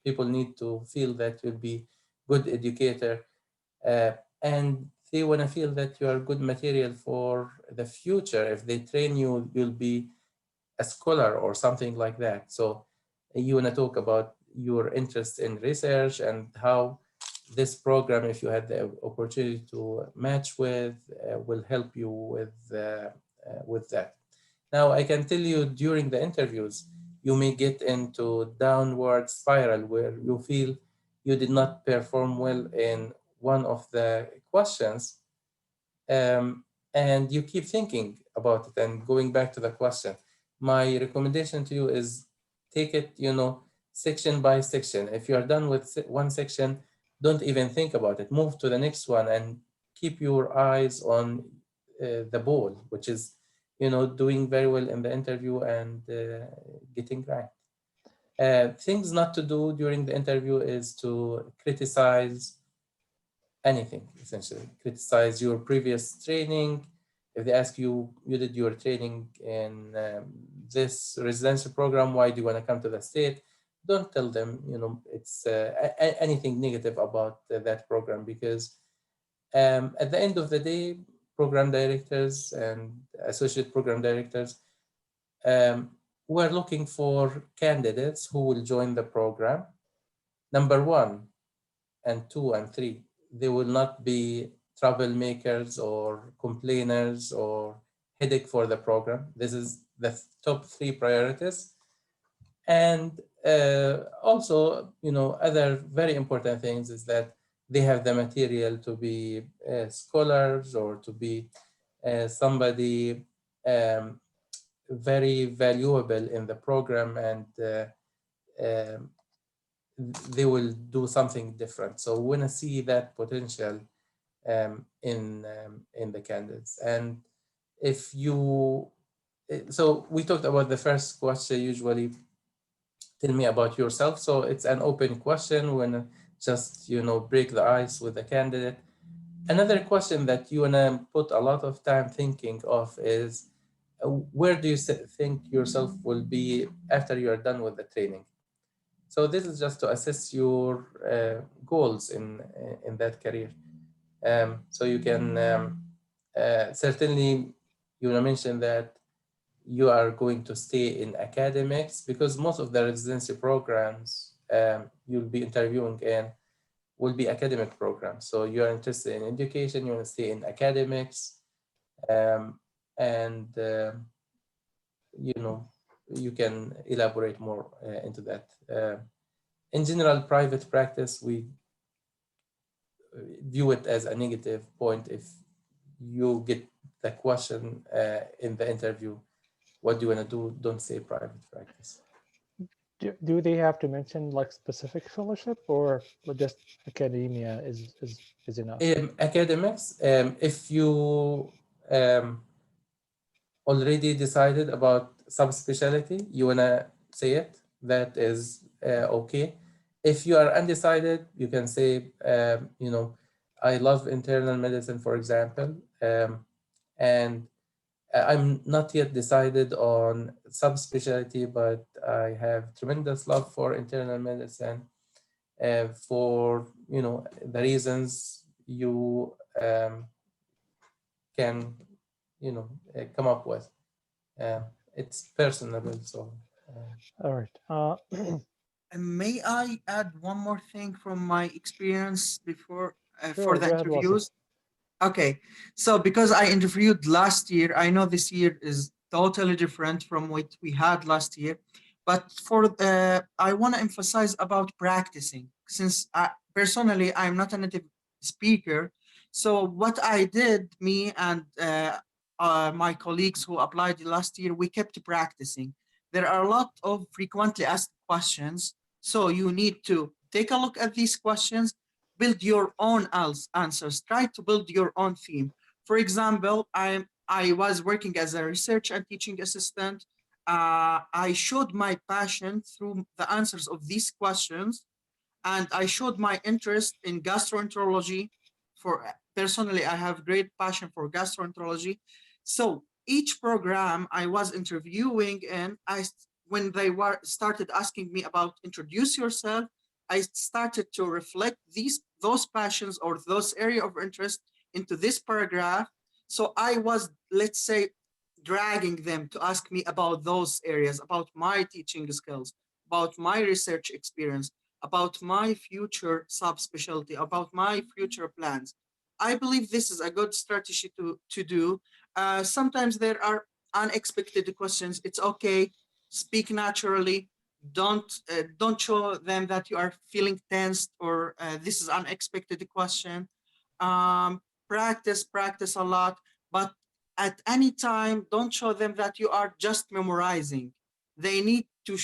People need to feel that you'll be good educator, and they want to feel that you are good material for the future. If they train you, you'll be a scholar or something like that. So you want to talk about your interest in research and how this program, if you had the opportunity to match with, will help you with that. Now, I can tell you during the interviews, you may get into downward spiral where you feel you did not perform well in one of the questions, and you keep thinking about it and going back to the question. My recommendation to you is take it, section by section. If you are done with one section, don't even think about it. Move to the next one and keep your eyes on the ball, which is, doing very well in the interview and getting ranked. Things not to do during the interview is to criticize anything, essentially. Criticize your previous training. If they ask you, you did your training in this residential program, why do you want to come to the state? Don't tell them, it's anything negative about that program, because at the end of the day, program directors and associate program directors, we're looking for candidates who will join the program. Number 1 and 2 and 3, they will not be troublemakers or complainers or headache for the program. This is the top 3 priorities. And also, other very important things is that they have the material to be scholars or to be somebody very valuable in the program, and they will do something different. So we want to see that potential in the candidates. And if you, so we talked about the first question, usually tell me about yourself. So it's an open question when just, break the ice with the candidate. Another question that you want to put a lot of time thinking of is, where do you think yourself will be after you are done with the training? So this is just to assess your goals in that career. So you can certainly, you mentioned that you are going to stay in academics, because most of the residency programs you'll be interviewing in will be academic programs. So you are interested in education, you want to stay in academics, and you know, you can elaborate more into that. In general, private practice, we view it as a negative point if you get the question in the interview, what do you want to do? Don't say private practice. Do they have to mention like specific fellowship, or just academia is enough? Academics, if you already decided about subspecialty, you want to say it, that is okay. If you are undecided, you can say, you know, I love internal medicine, for example, and I'm not yet decided on subspecialty, but I have tremendous love for internal medicine for, you know, the reasons you can, you know, come up with. It's personable, so. All right. May I add one more thing from my experience before for Sure, the go ahead, Wasif. interviews? Okay, so because I interviewed last year, I know this year is totally different from what we had last year, but for I want to emphasize about practicing, since personally I'm not a native speaker. So what I did, me and my colleagues who applied last year, we kept practicing. There are a lot of frequently asked questions, so you need to take a look at these questions, build your own answers, try to build your own theme. For example, I was working as a research and teaching assistant. I showed my passion through the answers of these questions, and I showed my interest in gastroenterology. For personally, I have great passion for gastroenterology. So each program I was interviewing in, when they were started asking me about introduce yourself, I started to reflect those passions or those area of interest into this paragraph. So I was, let's say, dragging them to ask me about those areas, about my teaching skills, about my research experience, about my future subspecialty, about my future plans. I believe this is a good strategy to do. Sometimes there are unexpected questions. It's okay. Speak naturally. Don't show them that you are feeling tensed or this is unexpected question. Practice a lot, but at any time, don't show them that you are just memorizing. They need to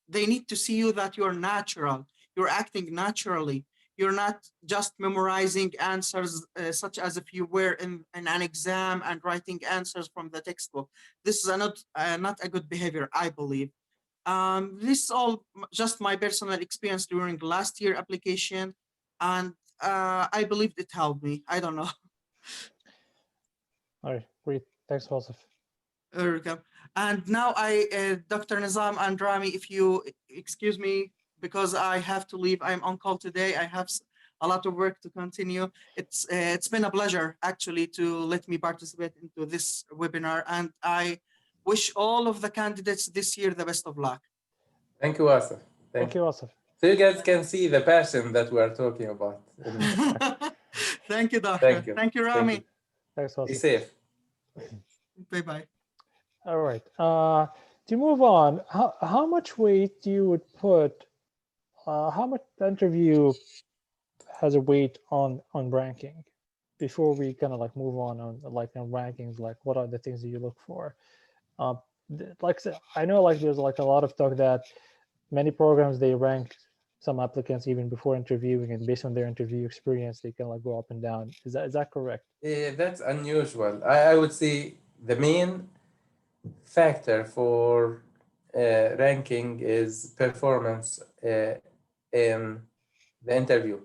they need to see you that you're natural. You're acting naturally. You're not just memorizing answers such as if you were in an exam and writing answers from the textbook. This is not a good behavior, I believe. This is all just my personal experience during last year application, and I believe it helped me. I don't know. All right, great. Thanks, Wasif. Welcome. And now Dr. Nizam and Rami, if you excuse me, because I have to leave. I'm on call today. I have a lot of work to continue. It's been a pleasure actually to let me participate into this webinar, and I wish all of the candidates this year the best of luck. Thank you, Asif. Thank you, Wasif. So you guys can see the passion that we are talking about. Thank you, Doctor. Thank you. Thank you, Rami. Thanks, Be Wasif. safe. Bye-bye. All right. To move on, how much weight do you would put? How much the interview has a weight on ranking? Before we kind of like move on like on rankings, like what are the things that you look for? Like I know like there's like a lot of talk that many programs they rank some applicants even before interviewing, and based on their interview experience, they can like go up and down. Is that correct? That's unusual. I would say the main factor for ranking is performance in the interview.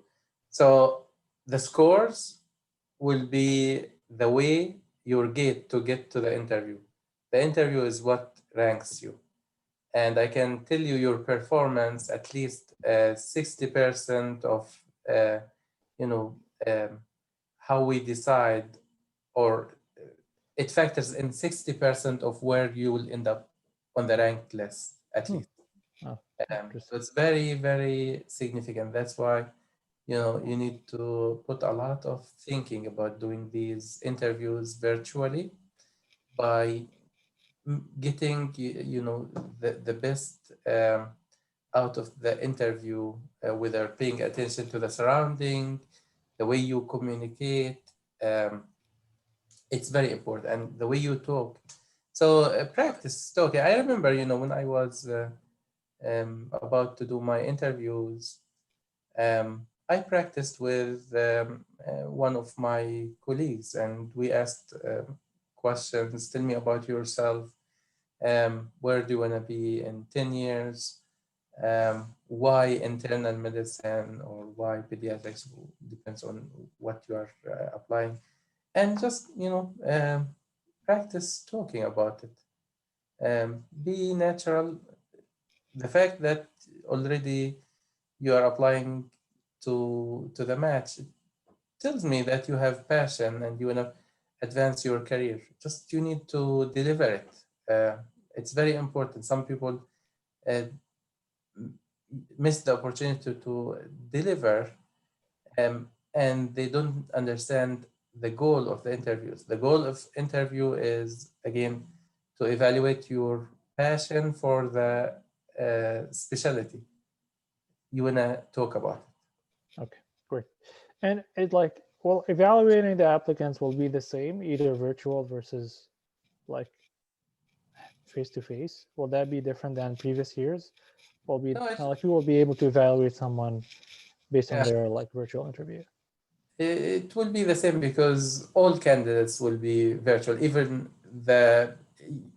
So the scores will be the way you get to the interview. The interview is what ranks you. And I can tell you your performance, at least 60% of, how we decide, or it factors in 60% of where you will end up on the ranked list, at least. Oh, So it's very, very significant. That's why, you need to put a lot of thinking about doing these interviews virtually by getting, the best out of the interview, whether paying attention to the surrounding, the way you communicate. It's very important, and the way you talk. So practice talking. I remember, when I was about to do my interviews, I practiced with one of my colleagues, and we asked questions. Tell me about yourself. Where do you want to be in 10 years? Why internal medicine or why pediatrics? Depends on what you are applying. And just, practice talking about it. Be natural. The fact that already you are applying to the match, it tells me that you have passion and you want to advance your career. Just you need to deliver it. It's very important. Some people miss the opportunity to deliver, and they don't understand the goal of the interviews. The goal of interview is, again, to evaluate your passion for the specialty you want to talk about. Okay, great. And evaluating the applicants will be the same, either virtual versus like face to face. Will that be different than previous years? Will be No, you will be able to evaluate someone based on yeah, their virtual interview. it will be the same because all candidates will be virtual. Even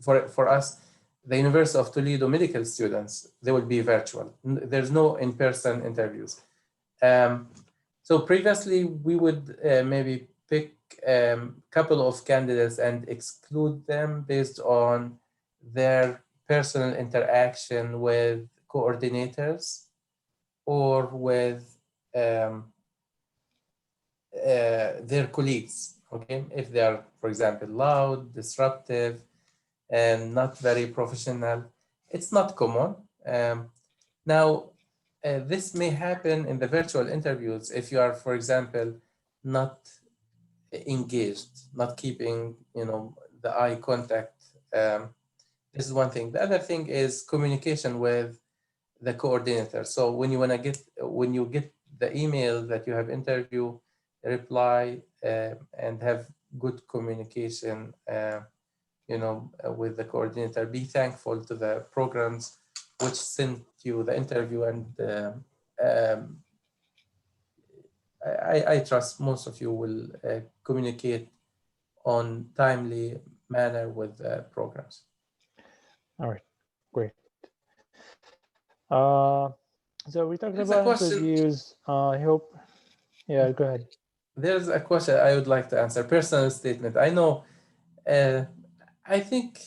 for us, the University of Toledo medical students, they will be virtual. There's no in-person interviews. So previously, we would maybe pick a couple of candidates and exclude them based on their personal interaction with coordinators or with their colleagues. Okay, if they are, for example, loud, disruptive, and not very professional, it's not common. Now, this may happen in the virtual interviews if you are, for example, not engaged, not keeping, the eye contact. This is one thing. The other thing is communication with the coordinator. So when you get the email that you have interview, reply and have good communication, with the coordinator. Be thankful to the programs which sent you the interview, and I trust most of you will communicate on timely manner with the programs. All right, great. So we talked There's a about question. interviews. I hope. Yeah, go ahead. There's a question I would like to answer. Personal statement. I know. I think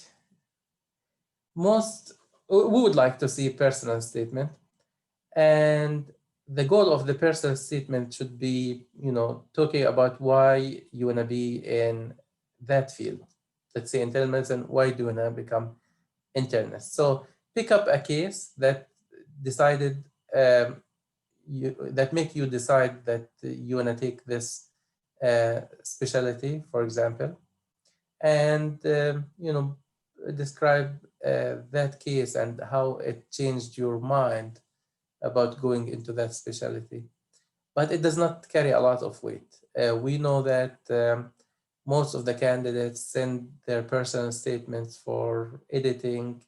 we would like to see personal statement, and the goal of the personal statement should be, talking about why you want to be in that field. Let's say internal medicine. Why do you want to become internist? So pick up a case that decided that make you decide that you want to take this specialty, for example, and describe that case and how it changed your mind about going into that specialty. But it does not carry a lot of weight. We know that most of the candidates send their personal statements for editing,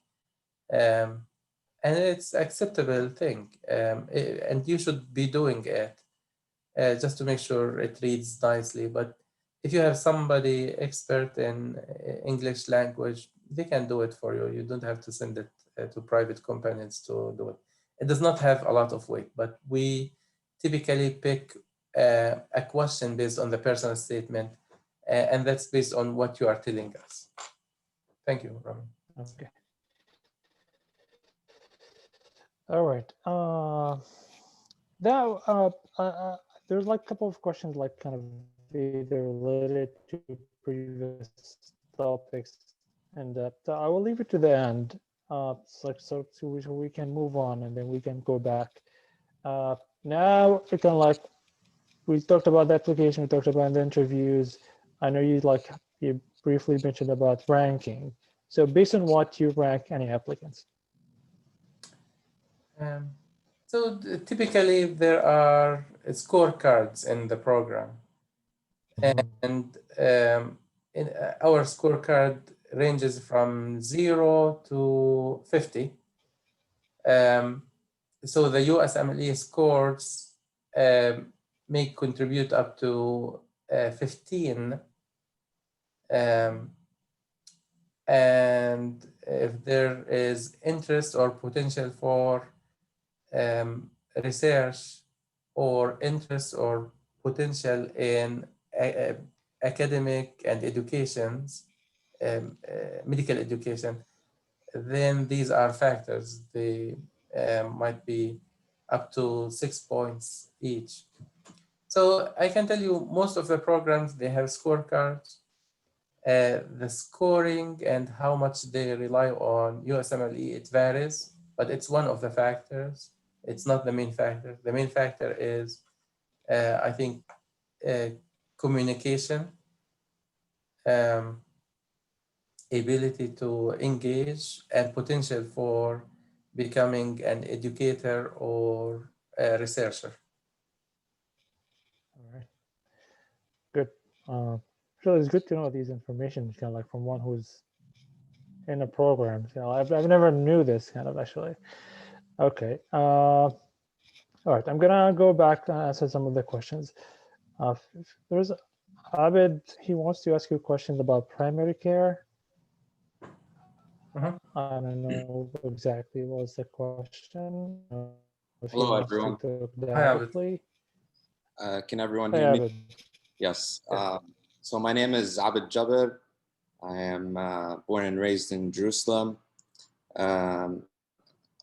and it's acceptable thing, and you should be doing it just to make sure it reads nicely. But if you have somebody expert in English language, they can do it for you. You don't have to send it to private companies to do it. It does not have a lot of weight, but we typically pick a question based on the personal statement, and that's based on what you are telling us. Thank you, Rami. Okay. All right. Now, there's like a couple of questions, like kind of either related to previous topics, and I will leave it to the end. It's like so we can move on, and then we can go back. Now we can like we talked about the application, we talked about the interviews. I know you briefly mentioned about ranking. So based on what you rank any applicants? So typically there are scorecards in the program, and in our scorecard ranges from 0 to 50. So the USMLE scores may contribute up to 15. And if there is interest or potential for research or interest or potential in academic and educations, medical education, then these are factors. They might be up to 6 points each. So I can tell you most of the programs, they have scorecards. The scoring and how much they rely on USMLE, it varies, but it's one of the factors. It's not the main factor. The main factor is, I think, communication, ability to engage, and potential for becoming an educator or a researcher. All right. Good. So it's good to know these information, kind of like from one who's in a program. You know, I've never knew this kind of actually. Okay. All right. I'm gonna go back and answer some of the questions. There's Abid. He wants to ask you questions about primary care. I don't know exactly what was the question. If he Hello, wants to everyone. talk Hi, Abid. directly. Can everyone Hi, hear me? Abid. Yes. Yeah. So my name is Abid Jabir. I am born and raised in Jerusalem.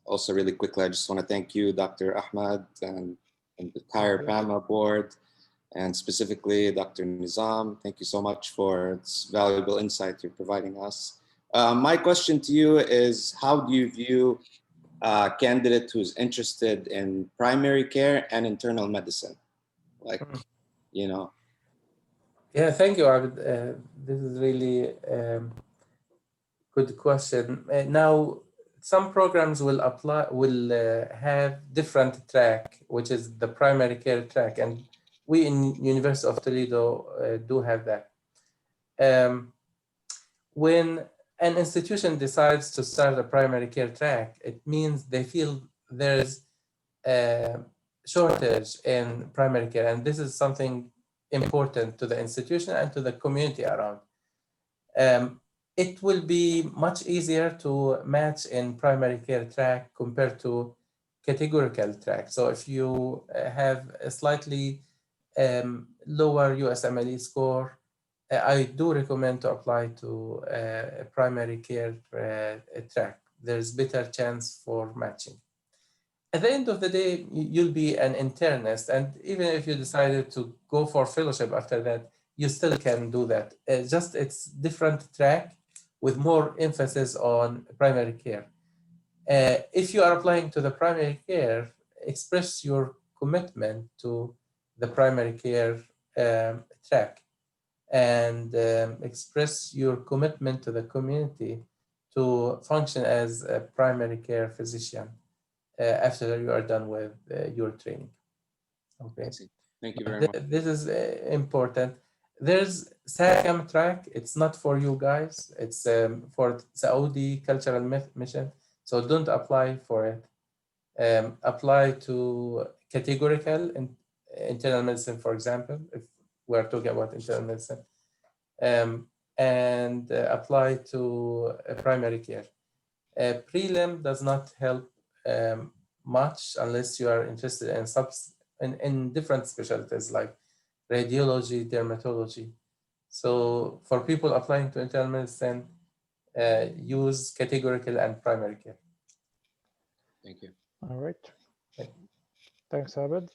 Also, really quickly, I just want to thank you, Dr. Ahmad, and the entire PAMA board, and specifically Dr. Nezam. Thank you so much for this valuable insight you're providing us. My question to you is, how do you view a candidate who's interested in primary care and internal medicine? Like, you know. Yeah, thank you, Abid. This is really good question. Now, some programs will have different track, which is the primary care track, and we in University of Toledo do have that. When an institution decides to start a primary care track, it means they feel there's a shortage in primary care, and this is something important to the institution and to the community around. It will be much easier to match in primary care track compared to categorical track. So if you have a slightly lower USMLE score, I do recommend to apply to a primary care track. There's better chance for matching. At the end of the day, you'll be an internist, and even if you decided to go for fellowship after that, you still can do that. Just it's different track with more emphasis on primary care. If you are applying to the primary care, express your commitment to the primary care track, and express your commitment to the community to function as a primary care physician after you are done with your training. Okay. Thank you very much. This is important. There's SACAM track. It's not for you guys. It's for Saudi Cultural Mission. So don't apply for it. Apply to categorical in internal medicine, for example, if we're talking about internal medicine, and apply to primary care. Prelim does not help much unless you are interested in different specialties like radiology, dermatology. So for people applying to internal medicine, use categorical and primary care. Thank you. All right. Okay. Thanks, Abed.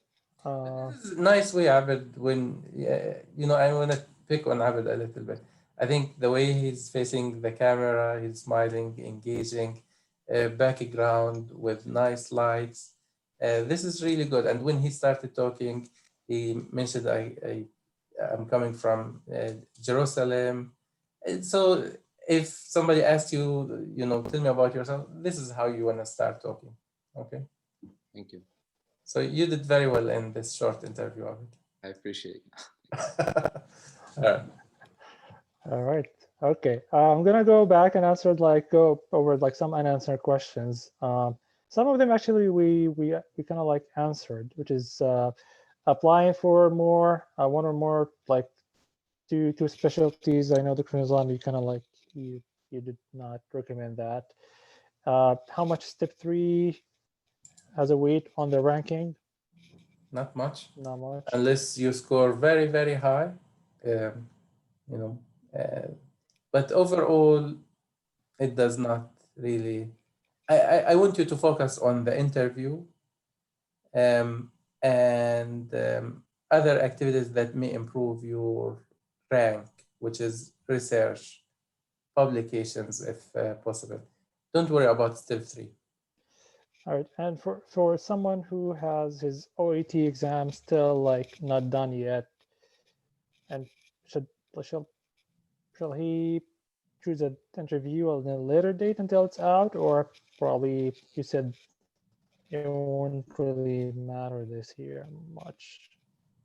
This is a nice way, Abed, when, I want to pick on Abed a little bit. I think the way he's facing the camera, he's smiling, engaging, background with nice lights. This is really good. And when he started talking, he mentioned, I'm coming from Jerusalem. And so if somebody asks you, tell me about yourself, this is how you want to start talking. Okay. Thank you. So you did very well in this short interview of it. I appreciate it. All right. All right. Okay. I'm gonna go back and go over some unanswered questions. Some of them actually we kind of answered, which is applying for more one or more two specialties. I know the Nizam, you kind of you did not recommend that. How much step 3 has a weight on the ranking? Not much. Not much. Unless you score very, very high, but overall, it does not really. I want you to focus on the interview and other activities that may improve your rank, which is research, publications, if possible. Don't worry about step 3. All right, and for someone who has his OET exam still not done yet, and shall he choose an interview on a later date until it's out, or probably you said it won't really matter this year much?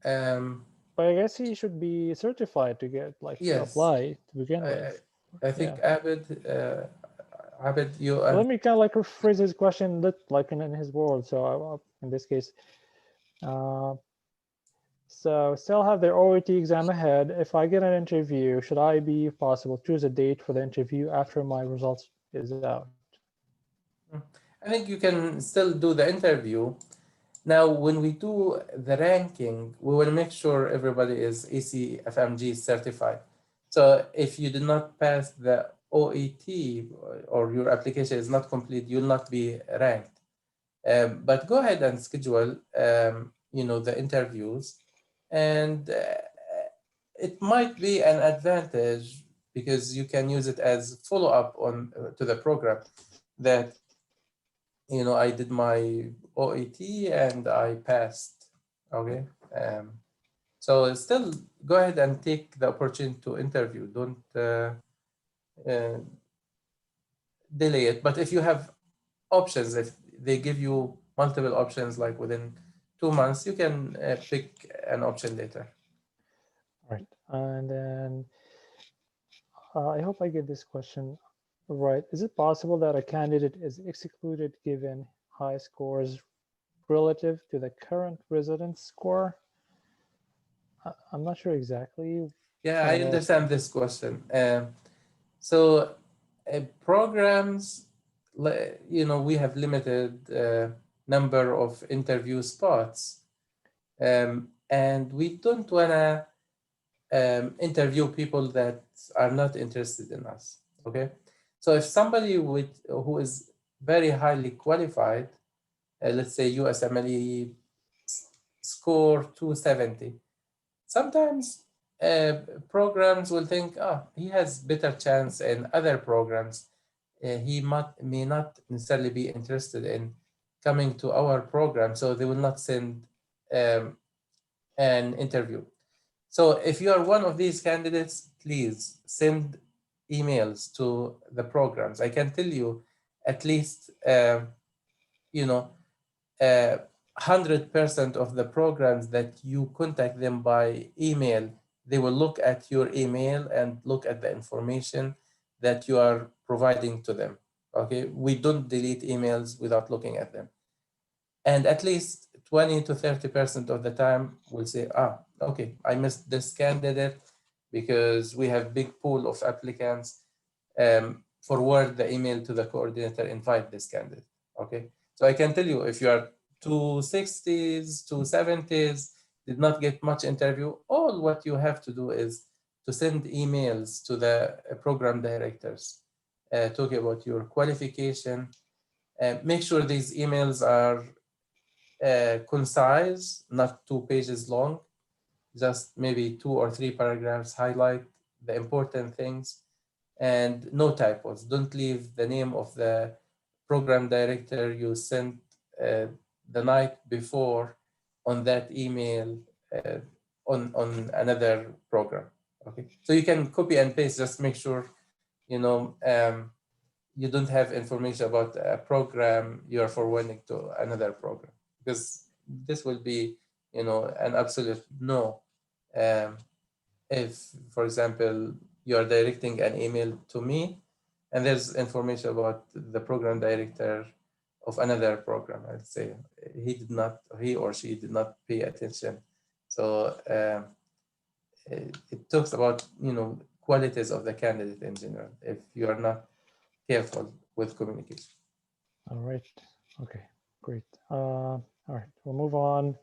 But I guess he should be certified to get Yes. to apply to begin with. I think Abed, you. Let me kind of rephrase his question in his words. So in this case, so still have their OET exam ahead. If I get an interview, should I be possible choose a date for the interview after my results is out? I think you can still do the interview. Now, when we do the ranking, we will make sure everybody is ECFMG certified. So if you did not pass the OET or your application is not complete, you'll not be ranked. But go ahead and schedule, the interviews, and it might be an advantage because you can use it as follow-up on to the program that, I did my OET and I passed. Okay. So still go ahead and take the opportunity to interview. Don't delay it. But if you have options, if they give you multiple options within 2 months, you can pick an option later. All right. And then I hope I get this question right. Is it possible that a candidate is excluded given high scores relative to the current residence score? I'm not sure exactly. Yeah, I understand this question. So programs, we have limited number of interview spots, and we don't want to interview people that are not interested in us. Okay, so if somebody who is very highly qualified, let's say USMLE score 270, sometimes programs will think, he has better chance in other programs. He may not necessarily be interested in coming to our program, so they will not send an interview. So if you are one of these candidates, please send emails to the programs. I can tell you at least, 100% of the programs that you contact them by email, they will look at your email and look at the information that you are providing to them. Okay, we don't delete emails without looking at them. And at least 20 to 30% of the time we'll say, okay, I missed this candidate because we have big pool of applicants. Forward the email to the coordinator, invite this candidate. Okay, so I can tell you, if you are 260s, 270s, did not get much interview, all what you have to do is to send emails to the program directors talking about your qualification. Make sure these emails are concise, not 2 pages long, just maybe 2 or 3 paragraphs, highlight the important things, and no typos. Don't leave the name of the program director you sent the night before on that email on another program. Okay, so you can copy and paste, just make sure you know you don't have information about a program you are forwarding to another program, because this will be an absolute no. If, for example, you are directing an email to me and there's information about the program director of another program, I'd say he or she did not pay attention. So it talks about qualities of the candidate in general if you are not careful with communication. All right. Okay, great. All right, we'll move on.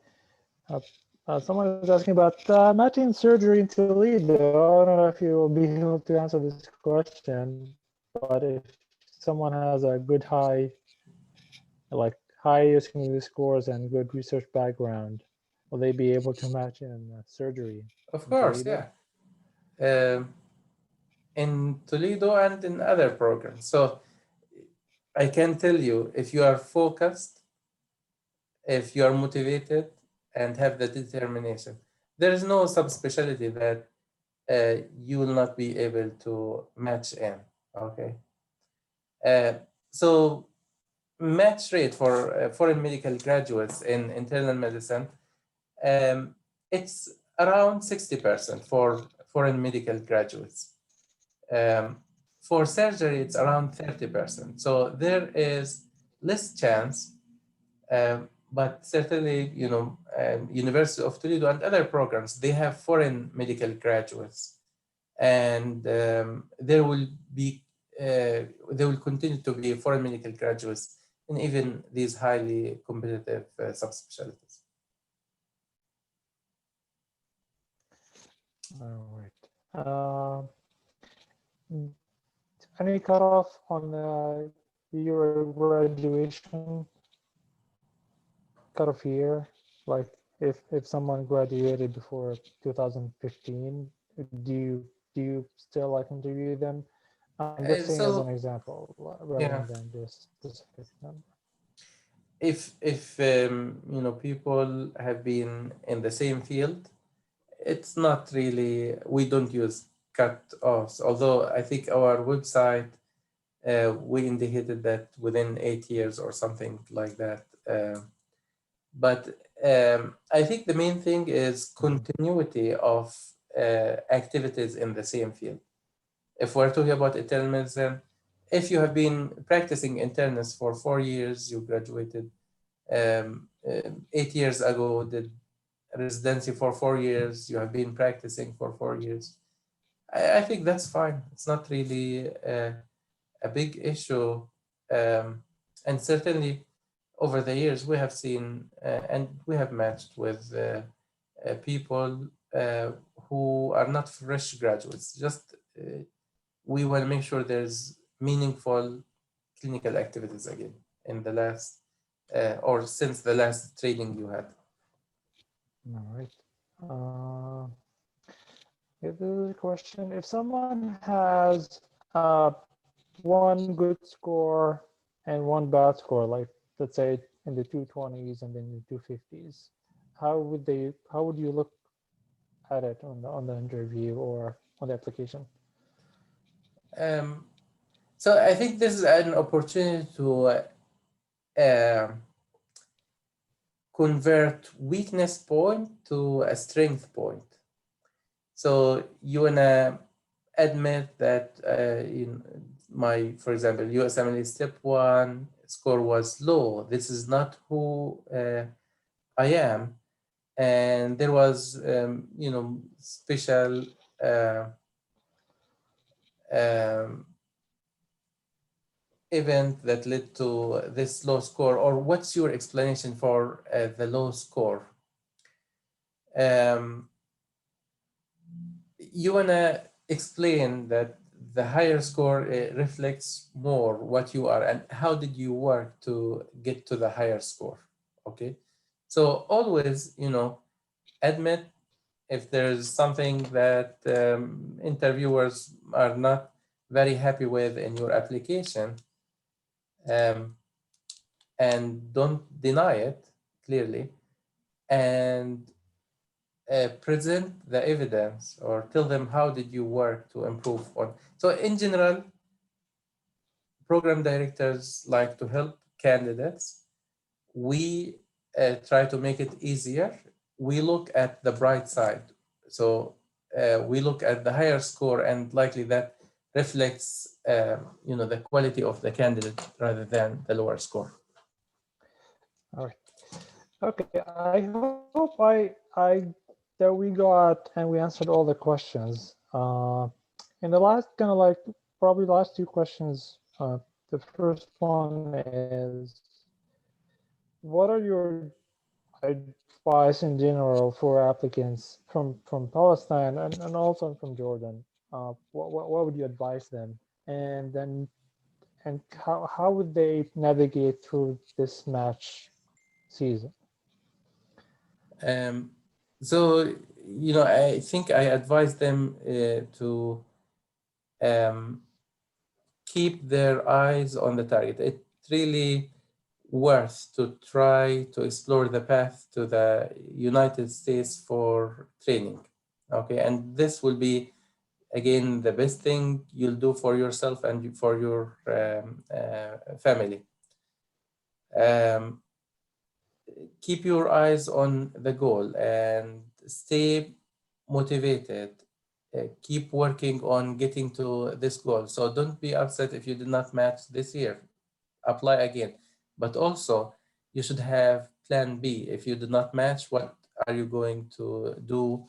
Someone is asking about matching surgery in Toledo. I don't know if you will be able to answer this question, but if someone has a good high USCOMmunity scores and good research background, will they be able to match in surgery? Of course, Toledo? yeah. In Toledo and in other programs. So I can tell you, if you are focused, if you are motivated and have the determination, there is no subspecialty that you will not be able to match in, okay? So match rate for foreign medical graduates in internal medicine, it's around 60% for foreign medical graduates. For surgery, it's around 30%. So there is less chance, but certainly, University of Toledo and other programs, they have foreign medical graduates, and there will continue to be foreign medical graduates in even these highly competitive subspecialties. All right. Any cutoff on your graduation cutoff year? Like if someone graduated before 2015, do you still interview them? I'm just saying as an example rather than just specific number. If people have been in the same field, it's not really, we don't use cut-offs, although I think our website, we indicated that within 8 years or something like that. But I think the main thing is continuity of activities in the same field. If we're talking about internal medicine, if you have been practicing internist for 4 years, you graduated 8 years ago, did residency for 4 years, you have been practicing for 4 years, I think that's fine. It's not really a big issue. And certainly over the years, we have seen and we have matched with people who are not fresh graduates. Just we want to make sure there's meaningful clinical activities again in the last or since the last training you had. All right. This is a question. If someone has one good score and one bad score, like let's say in the 220s and then the 250s, how would you look at it on the interview or on the application? So I think this is an opportunity to convert weakness point to a strength point. So you wanna admit that for example, USMLE step 1 score was low. This is not who I am, and there was special event that led to this low score, or what's your explanation for the low score? You wanna explain that the higher score reflects more what you are and how did you work to get to the higher score. Okay, so always, admit if there's something that interviewers are not very happy with in your application, um, and don't deny it clearly, and present the evidence or tell them how did you work to improve on. So in general, program directors like to help candidates. We try to make it easier. We look at the bright side. So we look at the higher score, and likely that reflects the quality of the candidate rather than the lower score. All right. Okay. I hope that we got and we answered all the questions. In the last kind of like probably last two questions, the first one is, what are your advice in general for applicants from Palestine and also from Jordan? What would you advise them? And then how would they navigate through this match season? So, I think I advise them to keep their eyes on the target. It's really worth to try to explore the path to the United States for training. Okay, and this will be, again, the best thing you'll do for yourself and for your family. Keep your eyes on the goal and stay motivated. Keep working on getting to this goal. So don't be upset if you did not match this year. Apply again. But also, you should have plan B. If you did not match, what are you going to do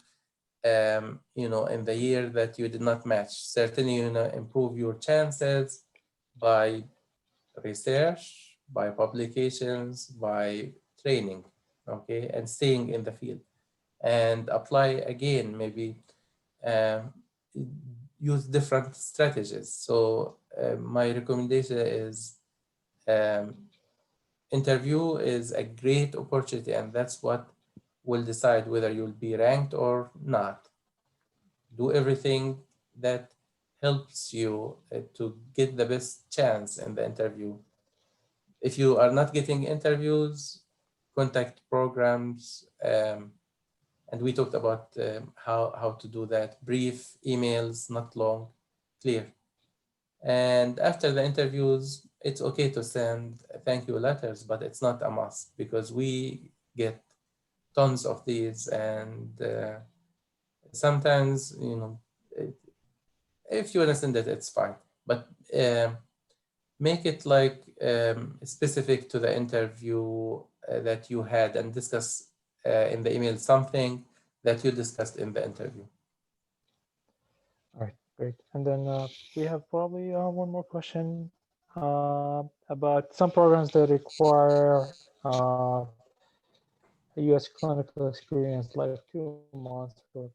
in the year that you did not match? Certainly, improve your chances by research, by publications, by training, okay, and staying in the field, and apply again, maybe use different strategies. So my recommendation is interview is a great opportunity, and that's what will decide whether you'll be ranked or not. Do everything that helps you to get the best chance in the interview. If you are not getting interviews, contact programs, and we talked about how to do that. Brief emails, not long, clear. And after the interviews, it's okay to send thank you letters, but it's not a must because we get tons of these, and sometimes, if you want to send it, it's fine. But make it like specific to the interview that you had, and discuss in the email something that you discussed in the interview. All right, great. And then we have probably one more question about some programs that require a U.S. clinical experience, like 2 months or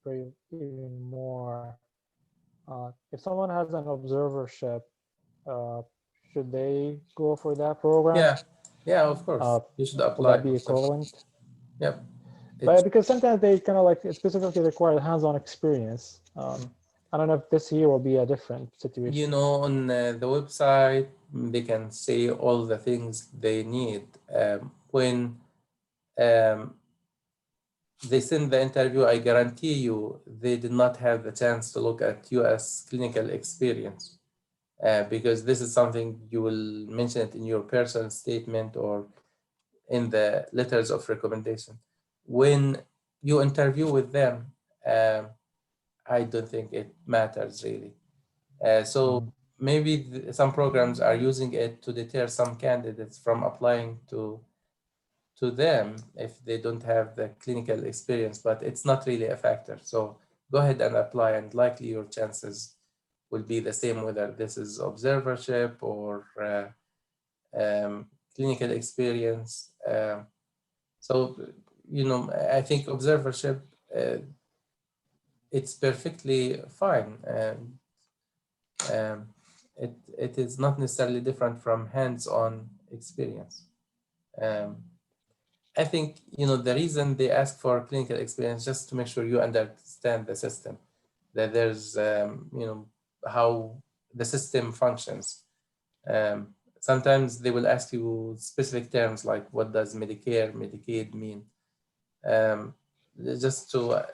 even more. If someone has an observership, should they go for that program? Yeah, of course. You should Would apply. that be equivalent? Yep. But because sometimes they kind of like specifically require hands-on experience. I don't know if this year will be a different situation. On the website, they can say all the things they need. When they send the interview, I guarantee you they did not have the chance to look at US clinical experience, because this is something you will mention it in your personal statement or in the letters of recommendation. When you interview with them, I don't think it matters really. So maybe some programs are using it to deter some candidates from applying to them if they don't have the clinical experience, but it's not really a factor. So go ahead and apply, and likely your chances will be the same whether this is observership or clinical experience. So, I think observership, it's perfectly fine. it is not necessarily different from hands-on experience. I think, the reason they ask for clinical experience just to make sure you understand the system, that there's, how the system functions. Sometimes they will ask you specific terms like what does Medicare, Medicaid mean, just to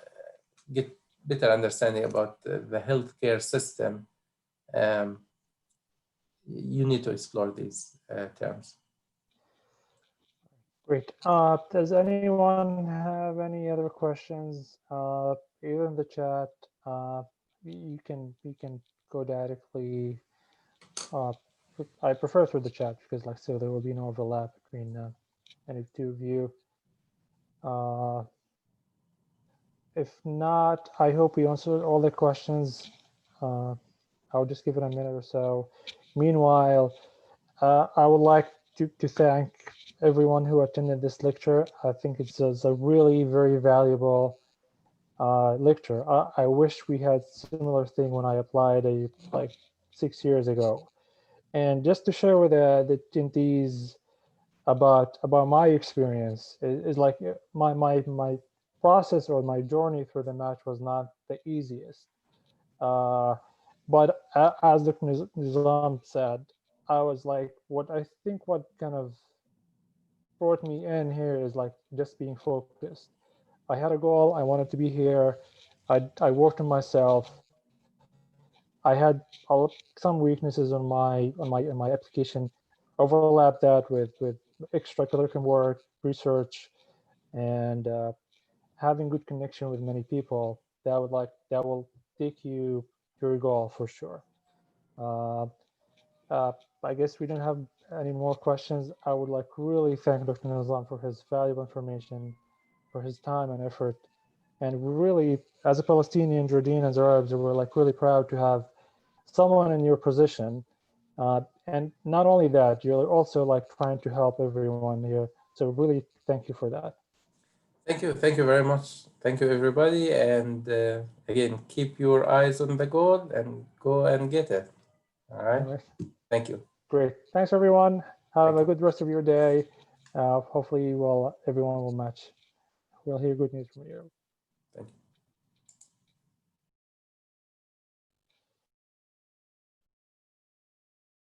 get better understanding about the healthcare system. You need to explore these terms. Great. Does anyone have any other questions? Either in the chat, you can go directly. I prefer through the chat because, like, so there will be no overlap between any two of you. If not, I hope we answered all the questions. I'll just give it a minute or so. Meanwhile, I would like to thank everyone who attended this lecture. I think it's a really very valuable lecture. I wish we had similar thing when I applied like 6 years ago. And just to share with the attendees about my experience is like my process or my journey through the match was not the easiest. But as Dr. Nizam said, I was like, what kind of brought me in here is like just being focused. I had a goal. I wanted to be here. I worked on myself. I had some weaknesses on my application. Overlap that with extracurricular work, research, and having good connection with many people. That will take you to your goal for sure. I guess we don't have any more questions. I would like really thank Dr. Nizam for his valuable information, for his time and effort. And we really, as a Palestinian, Jordanians, Arabs, we're like really proud to have someone in your position. And not only that, you're also like trying to help everyone here. So really thank you for that. Thank you very much. Thank you, everybody. And again, keep your eyes on the goal and go and get it. All right. Thank you. Great. Thanks, everyone. Have a good rest of your day. Hopefully, everyone will match. We'll hear good news from you. Thank you.